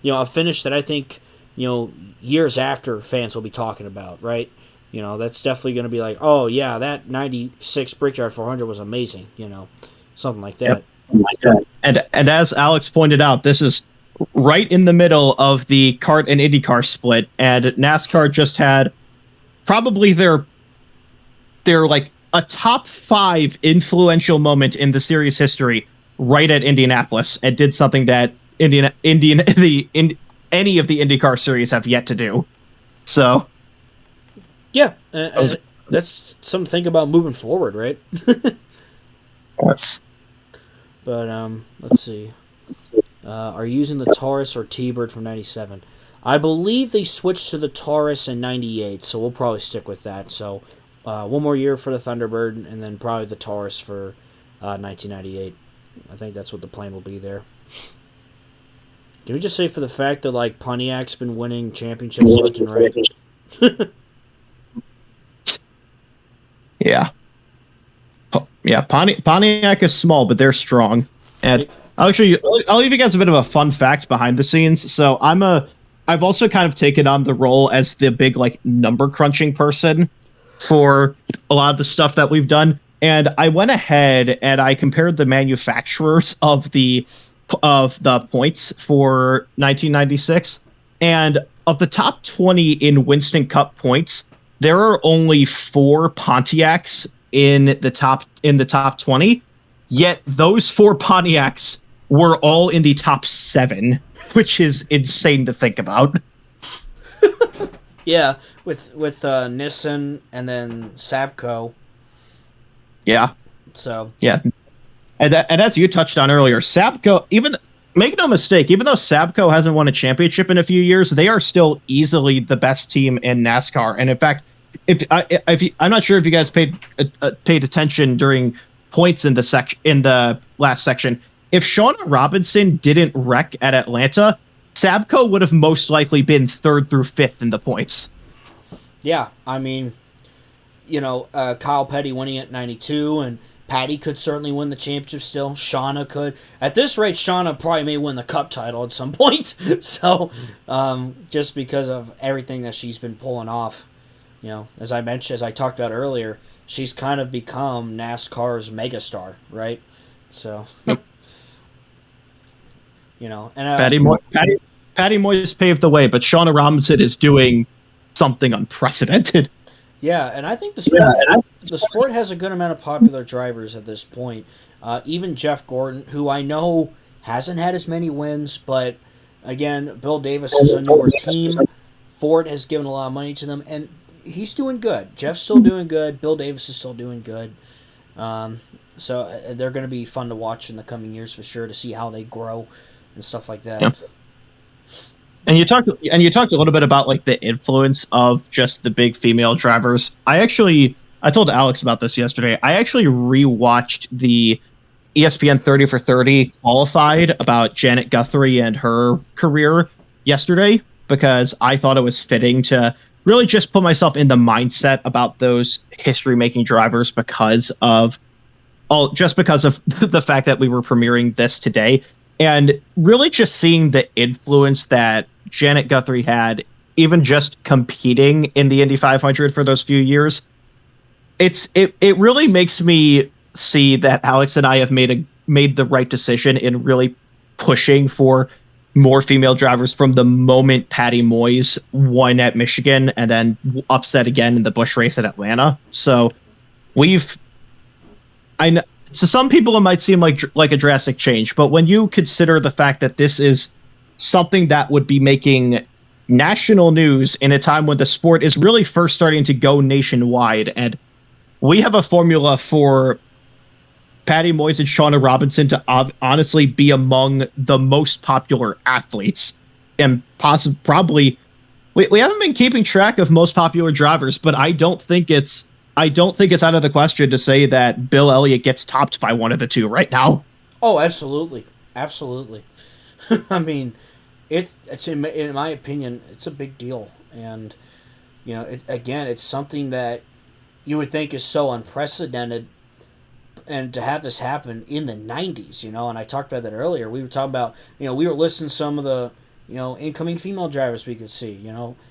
A finish that I think years after fans will be talking about, right? That's definitely going to be like, oh yeah, that 96 Brickyard 400 was amazing. Something like that. Yep. And as Alex pointed out, this is right in the middle of the kart and IndyCar split, and NASCAR just had probably their like a top 5 influential moment in the series history right at Indianapolis, and did something that any of the IndyCar series have yet to do. So yeah, that's something to think about moving forward, right? Yes. But let's see. Are you using the Taurus or T-Bird from 97? I believe they switched to the Taurus in 98, so we'll probably stick with that. So one more year for the Thunderbird, and then probably the Taurus for 1998. I think that's what the plan will be there. Can we just say for the fact that like Pontiac's been winning championships left and right? Yeah. Yeah, Pontiac is small, but they're strong. And I'll leave you guys a bit of a fun fact behind the scenes. So I've also kind of taken on the role as the big like number crunching person for a lot of the stuff that we've done. And I went ahead and I compared the manufacturers of the points for 1996, and of the top 20 in Winston Cup points, there are only 4 Pontiacs in the top 20. Yet those 4 Pontiacs were all in the top 7, which is insane to think about. Yeah, with Nissan and then Sabco. Yeah. So yeah, and as you touched on earlier, Sabco, make no mistake, even though Sabco hasn't won a championship in a few years, they are still easily the best team in NASCAR. And in fact, I'm not sure if you guys paid attention during points in the last section. If Shauna Robinson didn't wreck at Atlanta, Sabco would have most likely been 3rd through 5th in the points. Yeah, I mean, Kyle Petty winning at 92, and Patty could certainly win the championship still. Shauna could. At this rate, Shauna probably may win the Cup title at some point. So, just because of everything that she's been pulling off. As I talked about earlier, she's kind of become NASCAR's megastar, right? So, and Patty Moyes paved the way, but Shauna Robinson is doing something unprecedented. Yeah, and I think the sport has a good amount of popular drivers at this point. Even Jeff Gordon, who I know hasn't had as many wins, but again, Bill Davis is a newer team. Ford has given a lot of money to them, and he's doing good. Jeff's still doing good. Bill Davis is still doing good. So they're going to be fun to watch in the coming years for sure, to see how they grow and stuff like that. Yep. And you talked a little bit about like the influence of just the big female drivers. I told Alex about this yesterday. I actually rewatched the ESPN 30 for 30 qualified about Janet Guthrie and her career yesterday, because I thought it was fitting to really just put myself in the mindset about those history-making drivers because of the fact that we were premiering this today, and really just seeing the influence that Janet Guthrie had, even just competing in the Indy 500 for those few years. It really makes me see that Alex and I have made made the right decision in really pushing for more female drivers from the moment Patty Moyes won at Michigan and then upset again in the Busch race at Atlanta. So I know, to some people it might seem like a drastic change, but when you consider the fact that this is something that would be making national news in a time when the sport is really first starting to go nationwide, and we have a formula for Patty Moyes and Shauna Robinson to honestly be among the most popular athletes, and probably we haven't been keeping track of most popular drivers, but I don't think it's out of the question to say that Bill Elliott gets topped by one of the two right now. Oh, absolutely, absolutely. I mean, it's in my opinion, it's a big deal, and it's something that you would think is so unprecedented, and to have this happen in the 90s, and I talked about that earlier. We were talking about, we were listing some of the, incoming female drivers we could see,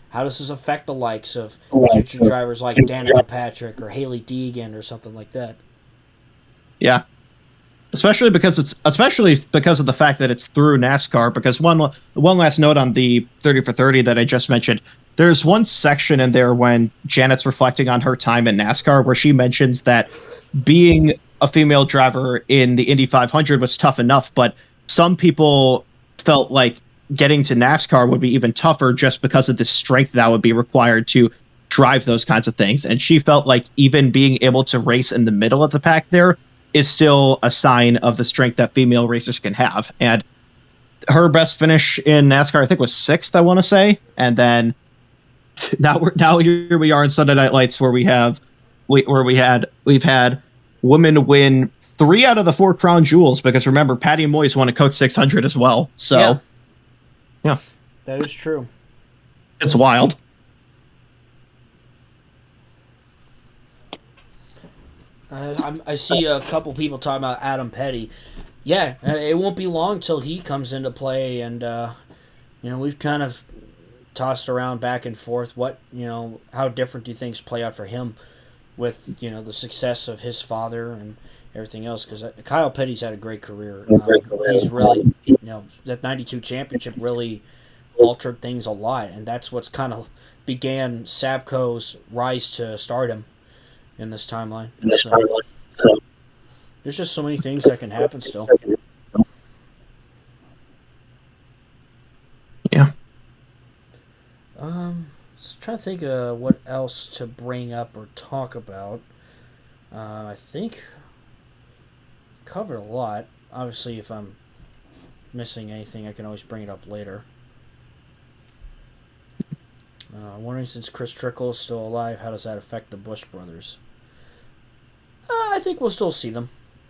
how does this affect the likes of future drivers like Danica Patrick or Haley Deegan or something like that. Yeah. Especially because of the fact that it's through NASCAR. Because one last note on the 30 for 30 that I just mentioned, there's one section in there when Janet's reflecting on her time in NASCAR where she mentions that being a female driver in the Indy 500 was tough enough, but some people felt like getting to NASCAR would be even tougher just because of the strength that would be required to drive those kinds of things. And she felt like even being able to race in the middle of the pack there is still a sign of the strength that female racers can have. And her best finish in NASCAR, I think, was 6th, I want to say. And then now here we are in Sunday Night Lights where we've had women win 3 out of the 4 crown jewels, because remember, Patty Moyes won a Coke 600 as well. So yeah. That is true. It's wild. I see a couple people talking about Adam Petty. Yeah, it won't be long till he comes into play, and we've kind of tossed around back and forth how different do things play out for him with the success of his father and everything else, because Kyle Petty's had a great career. He's really that 92 championship really altered things a lot, and that's what's kind of began Sabco's rise to stardom in this timeline. So, there's just so many things that can happen still. Yeah. Let's try to think of what else to bring up or talk about. I think I've covered a lot. Obviously, if I'm missing anything, I can always bring it up later. I'm wondering, since Chris Trickle is still alive, how does that affect the Busch brothers? I think we'll still see them.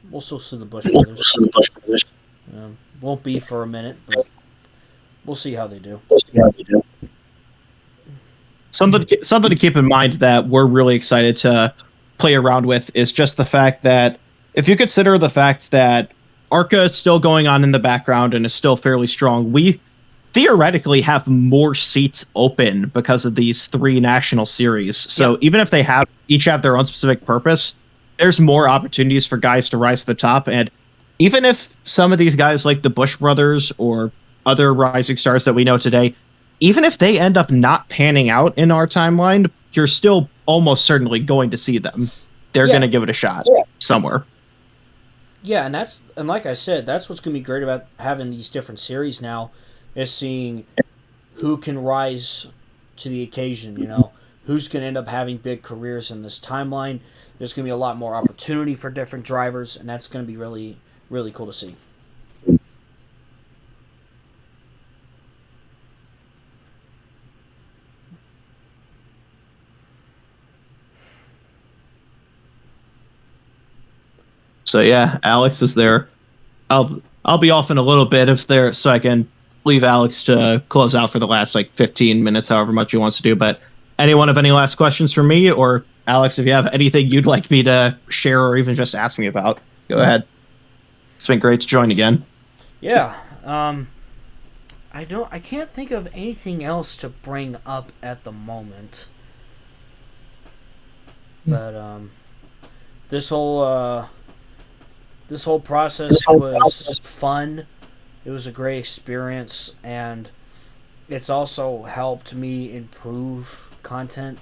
We'll still see the Busch brothers. Won't be for a minute, but we'll see how they do. Something to keep in mind that we're really excited to play around with is just the fact that if you consider the fact that ARCA is still going on in the background and is still fairly strong, we theoretically have more seats open because of these 3 national series. So even if they each have their own specific purpose, there's more opportunities for guys to rise to the top. And even if some of these guys like the Busch brothers or other rising stars that we know today, even if they end up not panning out in our timeline, you're still almost certainly going to see them. They're going to give it a shot somewhere. Yeah, and like I said, that's what's going to be great about having these different series now, is seeing who can rise to the occasion, who's going to end up having big careers in this timeline. There's going to be a lot more opportunity for different drivers, and that's going to be really, really cool to see. So yeah, Alex is there. I'll be off in a little bit if there, so I can leave Alex to close out for the last 15 minutes, however much he wants to do. But anyone have any last questions for me, or Alex, if you have anything you'd like me to share or even just ask me about, go ahead. It's been great to join again. Yeah. I can't think of anything else to bring up at the moment. But this whole this whole process was fun. It was a great experience, and it's also helped me improve content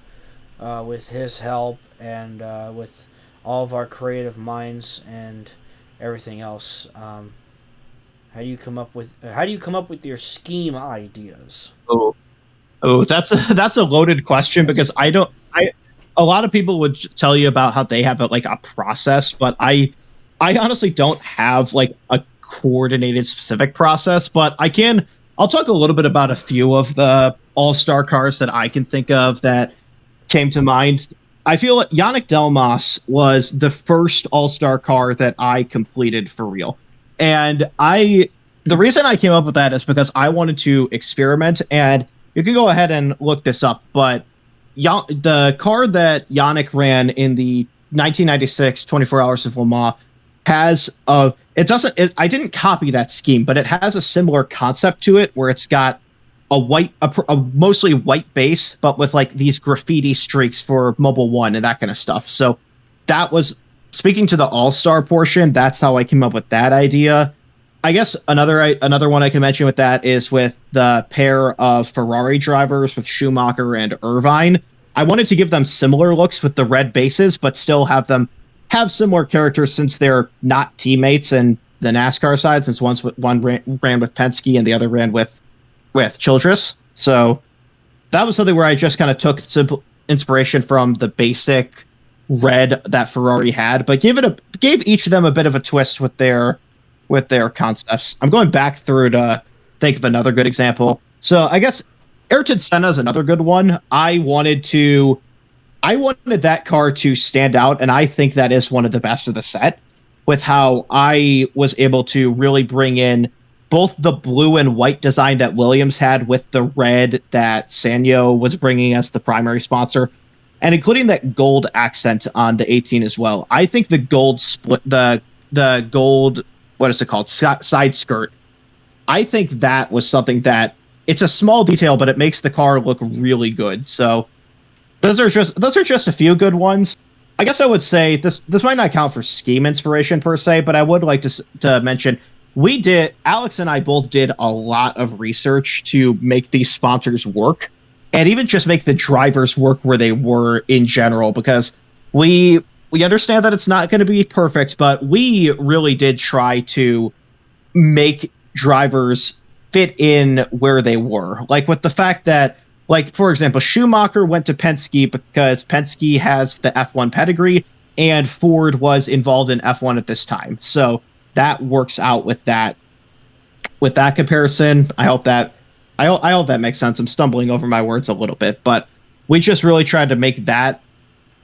with his help and with all of our creative minds and everything else. How do you come up with your scheme ideas? Oh, that's a loaded question because I don't. A lot of people would tell you about how they have like a process, but I honestly don't have like a coordinated specific process. But I'll talk a little bit about a few of the all-star cars that I can think of that came to mind. I feel like Yannick Delmas was the first all-star car that I completed for real. And the reason I came up with that is because I wanted to experiment, and you can go ahead and look this up, but the car that Yannick ran in the 1996 24 Hours of Le Mans has I didn't copy that scheme, but it has a similar concept to it where it's got a mostly white base, but with like these graffiti streaks for Mobile One and that kind of stuff. So that was, speaking to the all-star portion, that's how I came up with that idea. I guess another one I can mention with that is with the pair of Ferrari drivers with Schumacher and Irvine. I wanted to give them similar looks with the red bases, but still have them have similar characters since they're not teammates in the NASCAR side, since one ran with Penske and the other ran with Childress. So that was something where I just kind of took simple inspiration from the basic red that Ferrari had, but gave each of them a bit of a twist with their concepts. I'm going back through to think of another good example. So I guess Ayrton Senna is another good one. I wanted that car to stand out, and I think that is one of the best of the set, with how I was able to really bring in both the blue and white design that Williams had with the red that Sanyo was bringing as the primary sponsor, and including that gold accent on the 18 as well. I think the gold split, the gold, what is it called, side skirt, I think that was something that, it's a small detail, but it makes the car look really good. So those are just a few good ones. I guess I would say this might not count for scheme inspiration per se, but I would like to mention Alex and I both did a lot of research to make these sponsors work, and even just make the drivers work where they were in general, because we understand that it's not going to be perfect, but we really did try to make drivers fit in where they were. Like with the fact that, like, for example, Schumacher went to Penske because Penske has the F1 pedigree, and Ford was involved in F1 at this time. So that works out with that comparison. I hope that makes sense. I'm stumbling over my words a little bit, but we just really tried to make that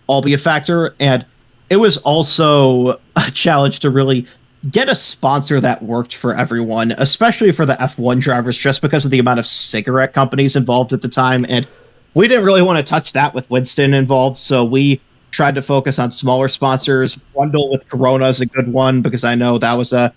all be a factor. And it was also a challenge to really get a sponsor that worked for everyone, especially for the F1 drivers, just because of the amount of cigarette companies involved at the time. And we didn't really want to touch that with Winston involved, so we tried to focus on smaller sponsors. Brundle with Corona is a good one, because I know that was a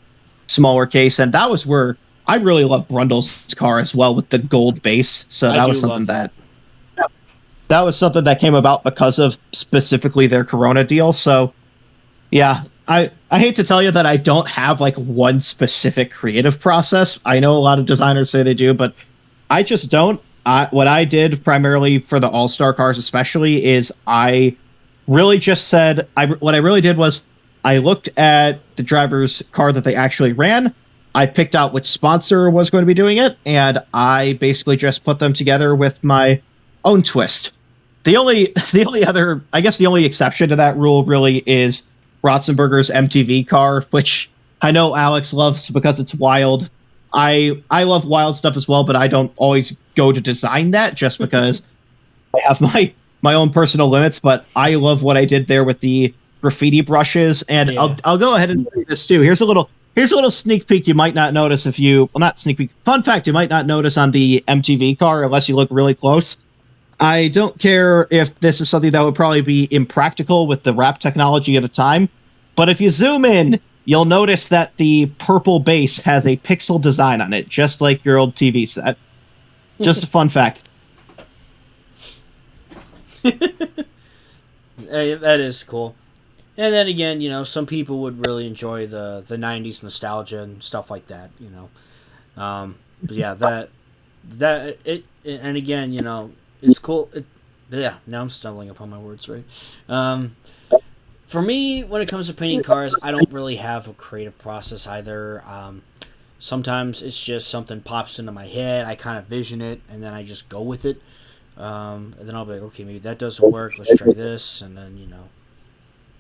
smaller case, and that was where I really love Brundle's car as well, with the gold base. So that was something that was something that came about because of specifically their Corona deal. So yeah, I hate to tell you that I don't have like one specific creative process. I know a lot of designers say they do, but I just don't. What I did primarily for the all-star cars especially is I really just said, what I really did was I looked at the driver's car that they actually ran. I picked out which sponsor was going to be doing it, and I basically just put them together with my own twist. The only exception to that rule really is Ratzenberger's MTV car, which I know Alex loves because it's wild. I love wild stuff as well, but I don't always go to design that just because I have my own personal limits. But I love what I did there with the graffiti brushes, and yeah. I'll go ahead and say this too. Here's a little sneak peek you might not notice not sneak peek. Fun fact you might not notice on the MTV car unless you look really close. I don't care if this is something that would probably be impractical with the wrap technology of the time, but if you zoom in, you'll notice that the purple base has a pixel design on it, just like your old TV set. Just a fun fact. Hey, that is cool. And then again, you know, some people would really enjoy the '90s nostalgia and stuff like that. You know, but yeah, that it and again, you know, it's cool. Yeah, now I'm stumbling upon my words. Right. For me, when it comes to painting cars, I don't really have a creative process either. Sometimes it's just something pops into my head. I kind of vision it, and then I just go with it. And then I'll be like, okay, maybe that doesn't work. Let's try this, and then you know,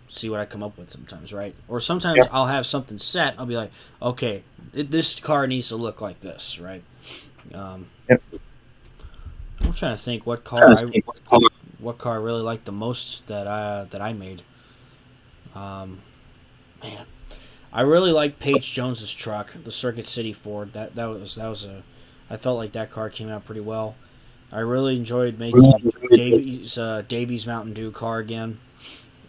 see what I come up with sometimes, right? Or sometimes I'll have something set. I'll be like, okay, this car needs to look like this, right? Yep. I'm trying to think what car I really liked the most that I made. Man, I really like Paige Jones's truck, the Circuit City Ford. I felt like that car came out pretty well. I really enjoyed making Davies Mountain Dew car again.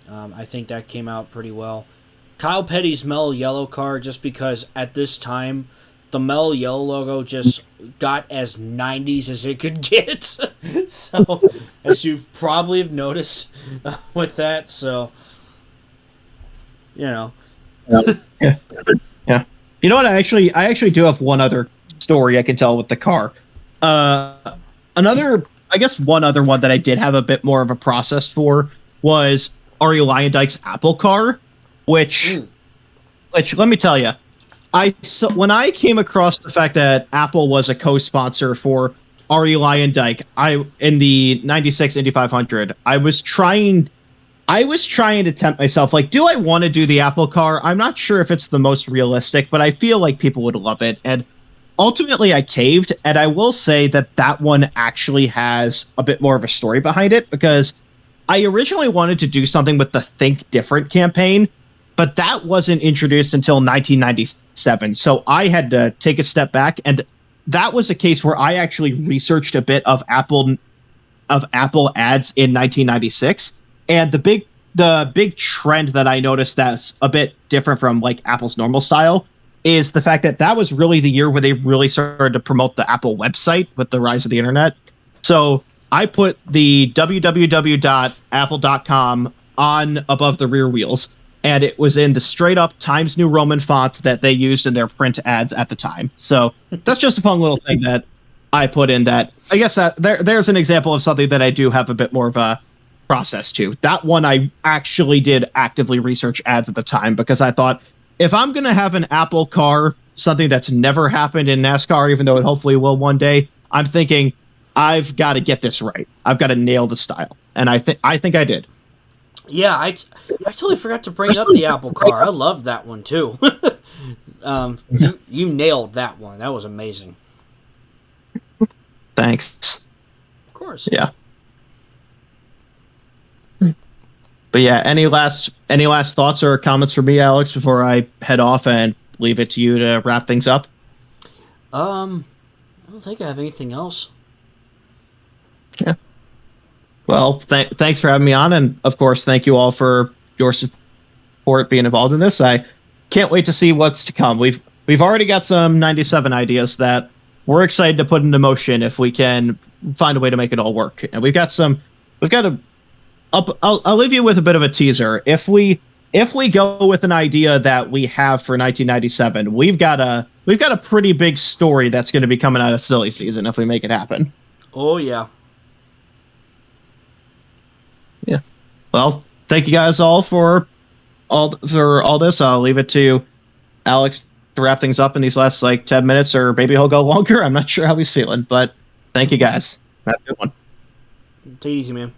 I think that came out pretty well. Kyle Petty's Mellow Yellow car, just because at this time the Mellow Yellow logo just got as 90s as it could get. So, as you've probably have noticed with that, so you know. Yeah. Yeah. You know what? I actually do have one other story I can tell with the car. I guess one other one that I did have a bit more of a process for was Ari Lyondike's Apple car, which let me tell you, when I came across the fact that Apple was a co-sponsor for Ari Lyondike, in the '96 Indy 500, I was trying to tempt myself, like, do I want to do the Apple car? I'm not sure if it's the most realistic, but I feel like people would love it. And ultimately, I caved. And I will say that one actually has a bit more of a story behind it, because I originally wanted to do something with the Think Different campaign, but that wasn't introduced until 1997. So I had to take a step back. And that was a case where I actually researched a bit of Apple ads in 1996. And the big trend that I noticed that's a bit different from like Apple's normal style is the fact that was really the year where they really started to promote the Apple website with the rise of the internet. So I put the www.apple.com on above the rear wheels, and it was in the straight up Times New Roman font that they used in their print ads at the time. So that's just a fun little thing that I put in that. I guess that there's an example of something that I do have a bit more of a process to. That one I actually did actively research ads at the time, because I thought, if I'm going to have an Apple car, something that's never happened in NASCAR, even though it hopefully will one day, I'm thinking, I've got to get this right. I've got to nail the style. And I think I did. Yeah, I totally forgot to bring up the Apple car. I love that one too. You nailed that one. That was amazing. Thanks. Of course. Yeah. But yeah, any last thoughts or comments for me, Alex, before I head off and leave it to you to wrap things up? I don't think I have anything else. Yeah. Well, thanks for having me on, and of course, thank you all for your support being involved in this. I can't wait to see what's to come. We've already got some '97 ideas that we're excited to put into motion if we can find a way to make it all work. And we've got a. I'll leave you with a bit of a teaser. If we go with an idea that we have for 1997, we've got a pretty big story that's going to be coming out of silly season if we make it happen. Oh yeah. Yeah. Well, thank you guys all for all this. I'll leave it to Alex to wrap things up in these last 10 minutes, or maybe he'll go longer. I'm not sure how he's feeling, but thank you guys. Have a good one. Take it easy, man.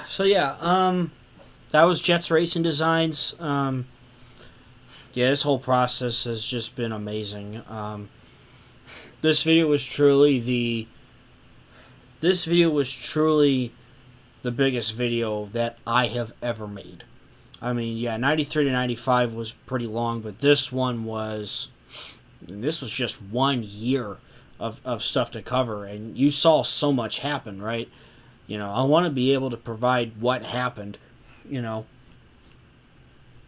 So yeah, that was Jets Racing Designs. Yeah, this whole process has just been amazing. This video was truly the biggest video that I have ever made. I mean, yeah, 93 to 95 was pretty long, but this was just 1 year of stuff to cover, and you saw so much happen, right? You know, I want to be able to provide what happened, you know.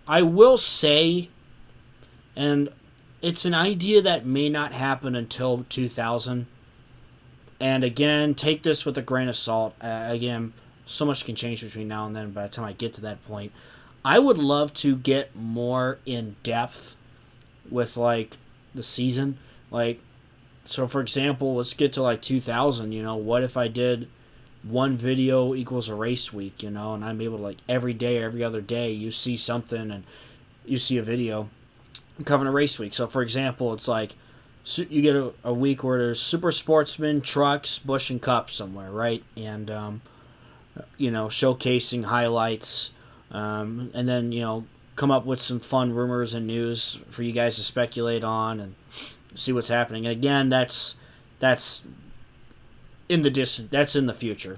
I will say, and it's an idea that may not happen until 2000. And again, take this with a grain of salt. Again, so much can change between now and then by the time I get to that point. I would love to get more in depth with like the season. Like, so for example, let's get to like 2000, what if I did one video equals a race week, and I'm able to, like, every day, every other day, you see something and you see a video covering a race week. So for example, it's like you get a week where there's Super Sportsman, Trucks, Busch, and Cup somewhere, right? And showcasing highlights, and then come up with some fun rumors and news for you guys to speculate on and see what's happening. And again, that's in the distant, that's in the future.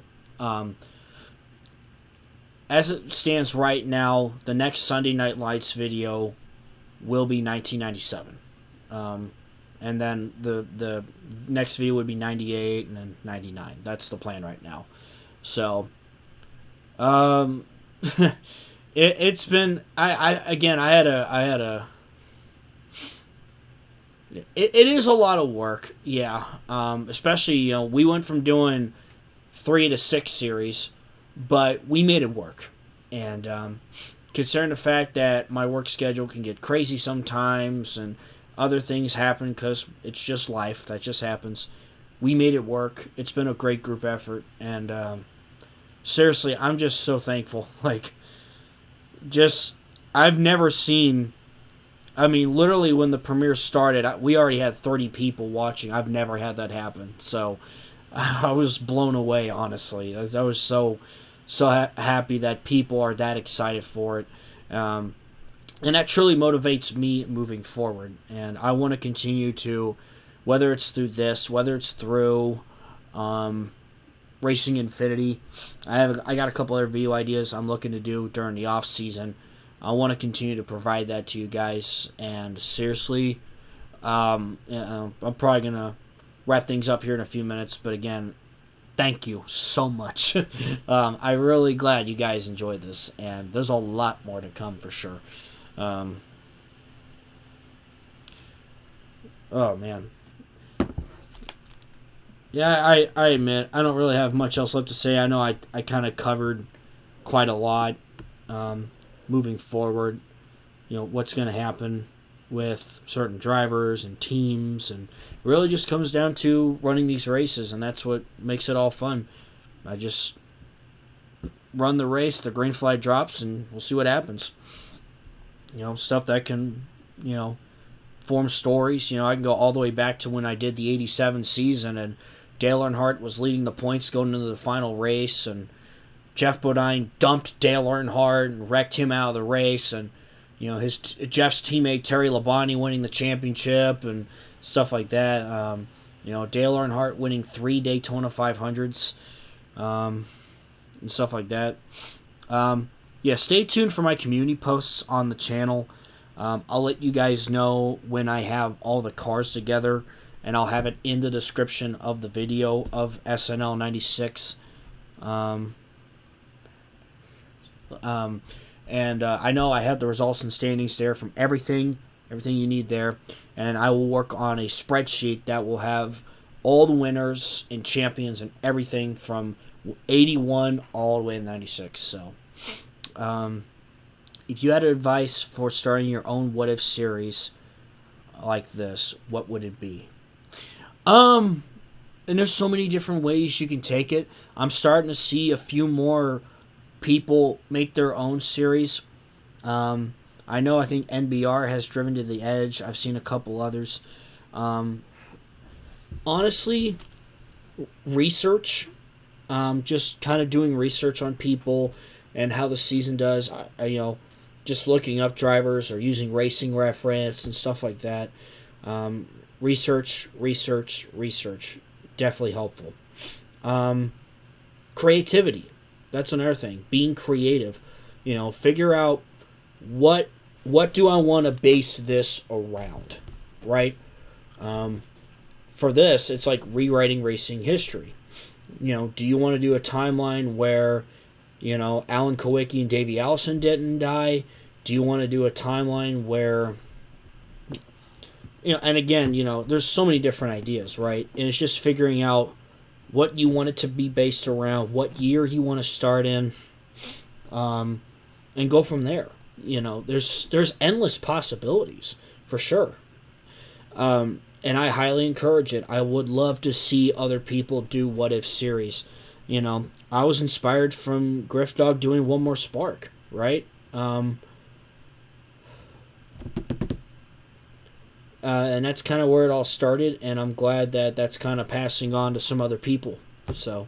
As it stands right now, the next Sunday Night Lights video will be 1997. And then the next video would be 98 and then 99. That's the plan right now. So, it's been, it is a lot of work, yeah. Especially, we went from doing 3 to 6 series, but we made it work. And considering the fact that my work schedule can get crazy sometimes and other things happen because it's just life, that just happens, we made it work. It's been a great group effort, and seriously, I'm just so thankful. Like, I've never seen, literally when the premiere started, we already had 30 people watching. I've never had that happen. So I was blown away, honestly. I was so happy that people are that excited for it. And that truly motivates me moving forward. And I want to continue to, whether it's through this, whether it's through Racing Infinity. I got a couple other video ideas I'm looking to do during the off season. I want to continue to provide that to you guys. And seriously, I'm probably gonna wrap things up here in a few minutes. But again, thank you so much. I'm really glad you guys enjoyed this, and there's a lot more to come for sure. Oh man. Yeah, I admit, I don't really have much else left to say. I know I kind of covered quite a lot moving forward. What's going to happen with certain drivers and teams, and it really just comes down to running these races, and that's what makes it all fun. I just run the race, the green flag drops, and we'll see what happens. Stuff that can, form stories. I can go all the way back to when I did the 87 season, and Dale Earnhardt was leading the points going into the final race, and Jeff Bodine dumped Dale Earnhardt and wrecked him out of the race, and Jeff's teammate Terry Labonte winning the championship and stuff like that. Dale Earnhardt winning 3 Daytona 500s, and stuff like that. Stay tuned for my community posts on the channel. I'll let you guys know when I have all the cars together, and I'll have it in the description of the video of SNL 96. And I know I have the results and standings there from everything you need there, and I will work on a spreadsheet that will have all the winners and champions and everything from 81 all the way to 96. So, if you had advice for starting your own What If series like this, what would it be? And there's so many different ways you can take it. I'm starting to see a few more people make their own series. I think NBR has Driven to the Edge. I've seen a couple others. Honestly, research. Just kind of doing research on people and how the season does. Just looking up drivers or using Racing Reference and stuff like that. Research. Definitely helpful. Creativity. That's another thing. Being creative. Figure out what do I want to base this around, right? For this, it's like rewriting racing history. Do you want to do a timeline where, Alan Kowicki and Davey Allison didn't die? Do you want to do a timeline where, and again, there's so many different ideas, right? And it's just figuring out what you want it to be based around, what year you want to start in, and go from there. There's endless possibilities for sure. And I highly encourage it. I would love to see other people do what if series. I was inspired from Griffdog doing One More Spark, right? And that's kind of where it all started, and I'm glad that that's kind of passing on to some other people. So,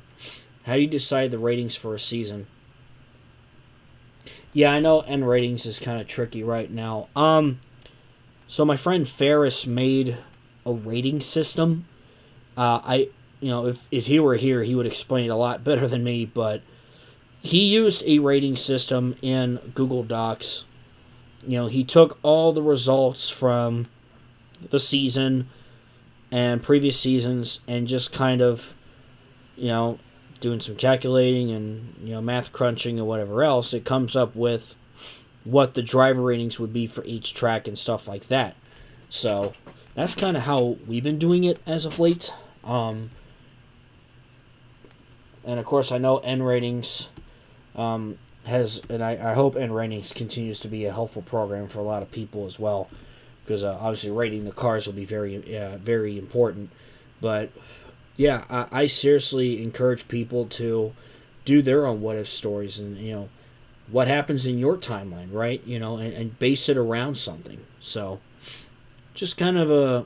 how do you decide the ratings for a season? Yeah, I know N ratings is kind of tricky right now. So my friend Ferris made a rating system. If he were here, he would explain it a lot better than me. But he used a rating system in Google Docs. He took all the results from the season and previous seasons and just kind of, doing some calculating and, math crunching and whatever else, it comes up with what the driver ratings would be for each track and stuff like that. So that's kind of how we've been doing it as of late. And of course, I know N ratings and I hope N ratings continues to be a helpful program for a lot of people as well, because obviously rating the cars will be very, very important. But yeah, I seriously encourage people to do their own what if stories, and what happens in your timeline, right? And base it around something. So just kind of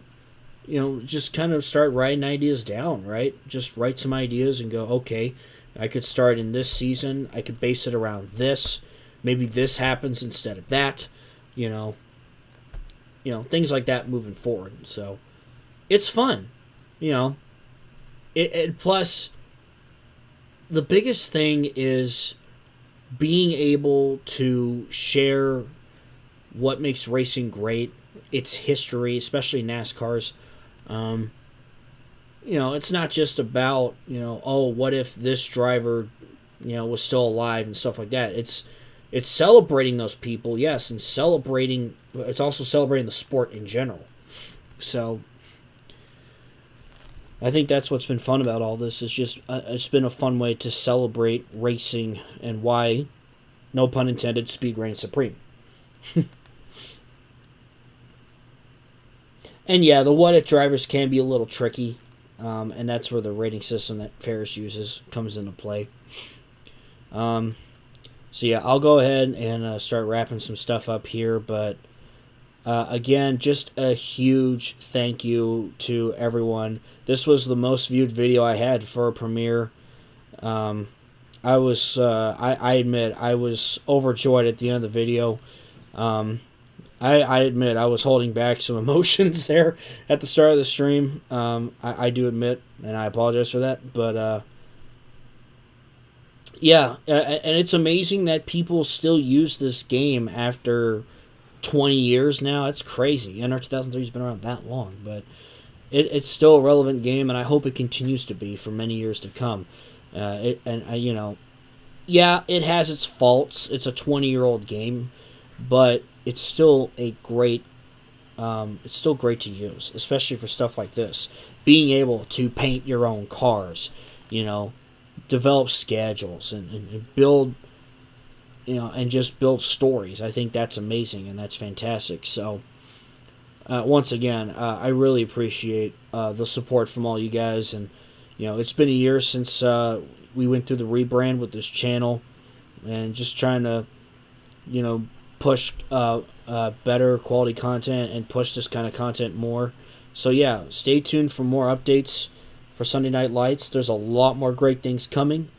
start writing ideas down, right? Just write some ideas and go, okay, I could start in this season. I could base it around this. Maybe this happens instead of that. Things like that moving forward. So it's fun. Plus, the biggest thing is being able to share what makes racing great, its history, especially NASCAR's. It's not just about, what if this driver, was still alive and stuff like that. It's celebrating those people, yes, and it's also celebrating the sport in general. So I think that's what's been fun about all this. Is just it's been a fun way to celebrate racing and why, no pun intended, speed reigns supreme. And yeah, the what if drivers can be a little tricky, and that's where the rating system that Ferris uses comes into play. So yeah, I'll go ahead and start wrapping some stuff up here, but again, just a huge thank you to everyone. This was the most viewed video I had for a premiere. I admit, I was overjoyed at the end of the video. I admit, I was holding back some emotions there at the start of the stream. I do admit, and I apologize for that. But, yeah, and it's amazing that people still use this game after 20 years now. It's crazy. NR 2003 has been around that long, but it's still a relevant game, and I hope it continues to be for many years to come. Yeah, it has its faults. It's a 20-year-old game, but it's still great to use, especially for stuff like this. Being able to paint your own cars, develop schedules and build, and just build stories. I think that's amazing and that's fantastic. So, once again, I really appreciate the support from all you guys. And, it's been a year since we went through the rebrand with this channel, and just trying to, push better quality content and push this kind of content more. So yeah, stay tuned for more updates for Sunday Night Lights. There's a lot more great things coming.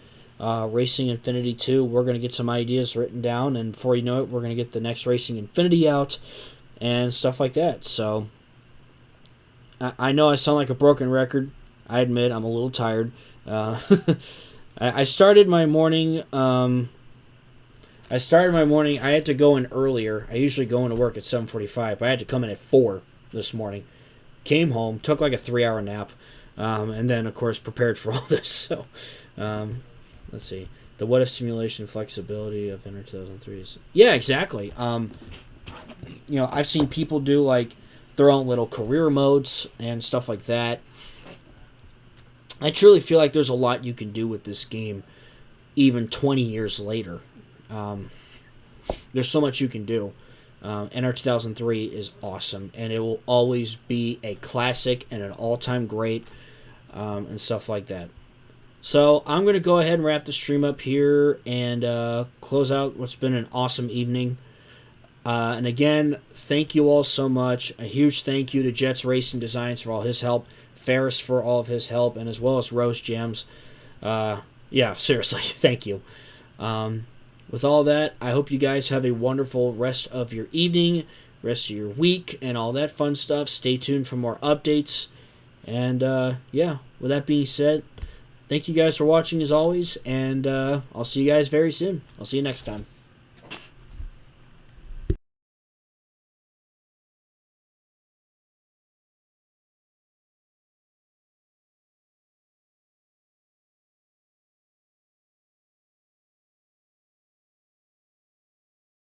Racing Infinity 2, we're going to get some ideas written down, and before you know it, we're going to get the next Racing Infinity out and stuff like that. So I know I sound like a broken record. I admit I'm a little tired. I started my morning. I had to go in earlier. I usually go into work at 7:45, but I had to come in at 4 this morning. Came home, took like a 3-hour nap, and then, of course, prepared for all this. So, let's see. The what if simulation flexibility of NR 2003 is... Yeah, exactly. I've seen people do, like, their own little career modes and stuff like that. I truly feel like there's a lot you can do with this game, even 20 years later. Um, there's so much you can do. NR 2003 is awesome, and it will always be a classic and an all-time great, and stuff like that. So I'm going to go ahead and wrap the stream up here and close out what's been an awesome evening. And again, thank you all so much. A huge thank you to Jets Racing Designs for all his help, Ferris for all of his help, and as well as Rose Gems. Yeah, seriously, thank you. With all that, I hope you guys have a wonderful rest of your evening, rest of your week, and all that fun stuff. Stay tuned for more updates. And yeah, with that being said, thank you guys for watching as always, and I'll see you guys very soon. I'll see you next time.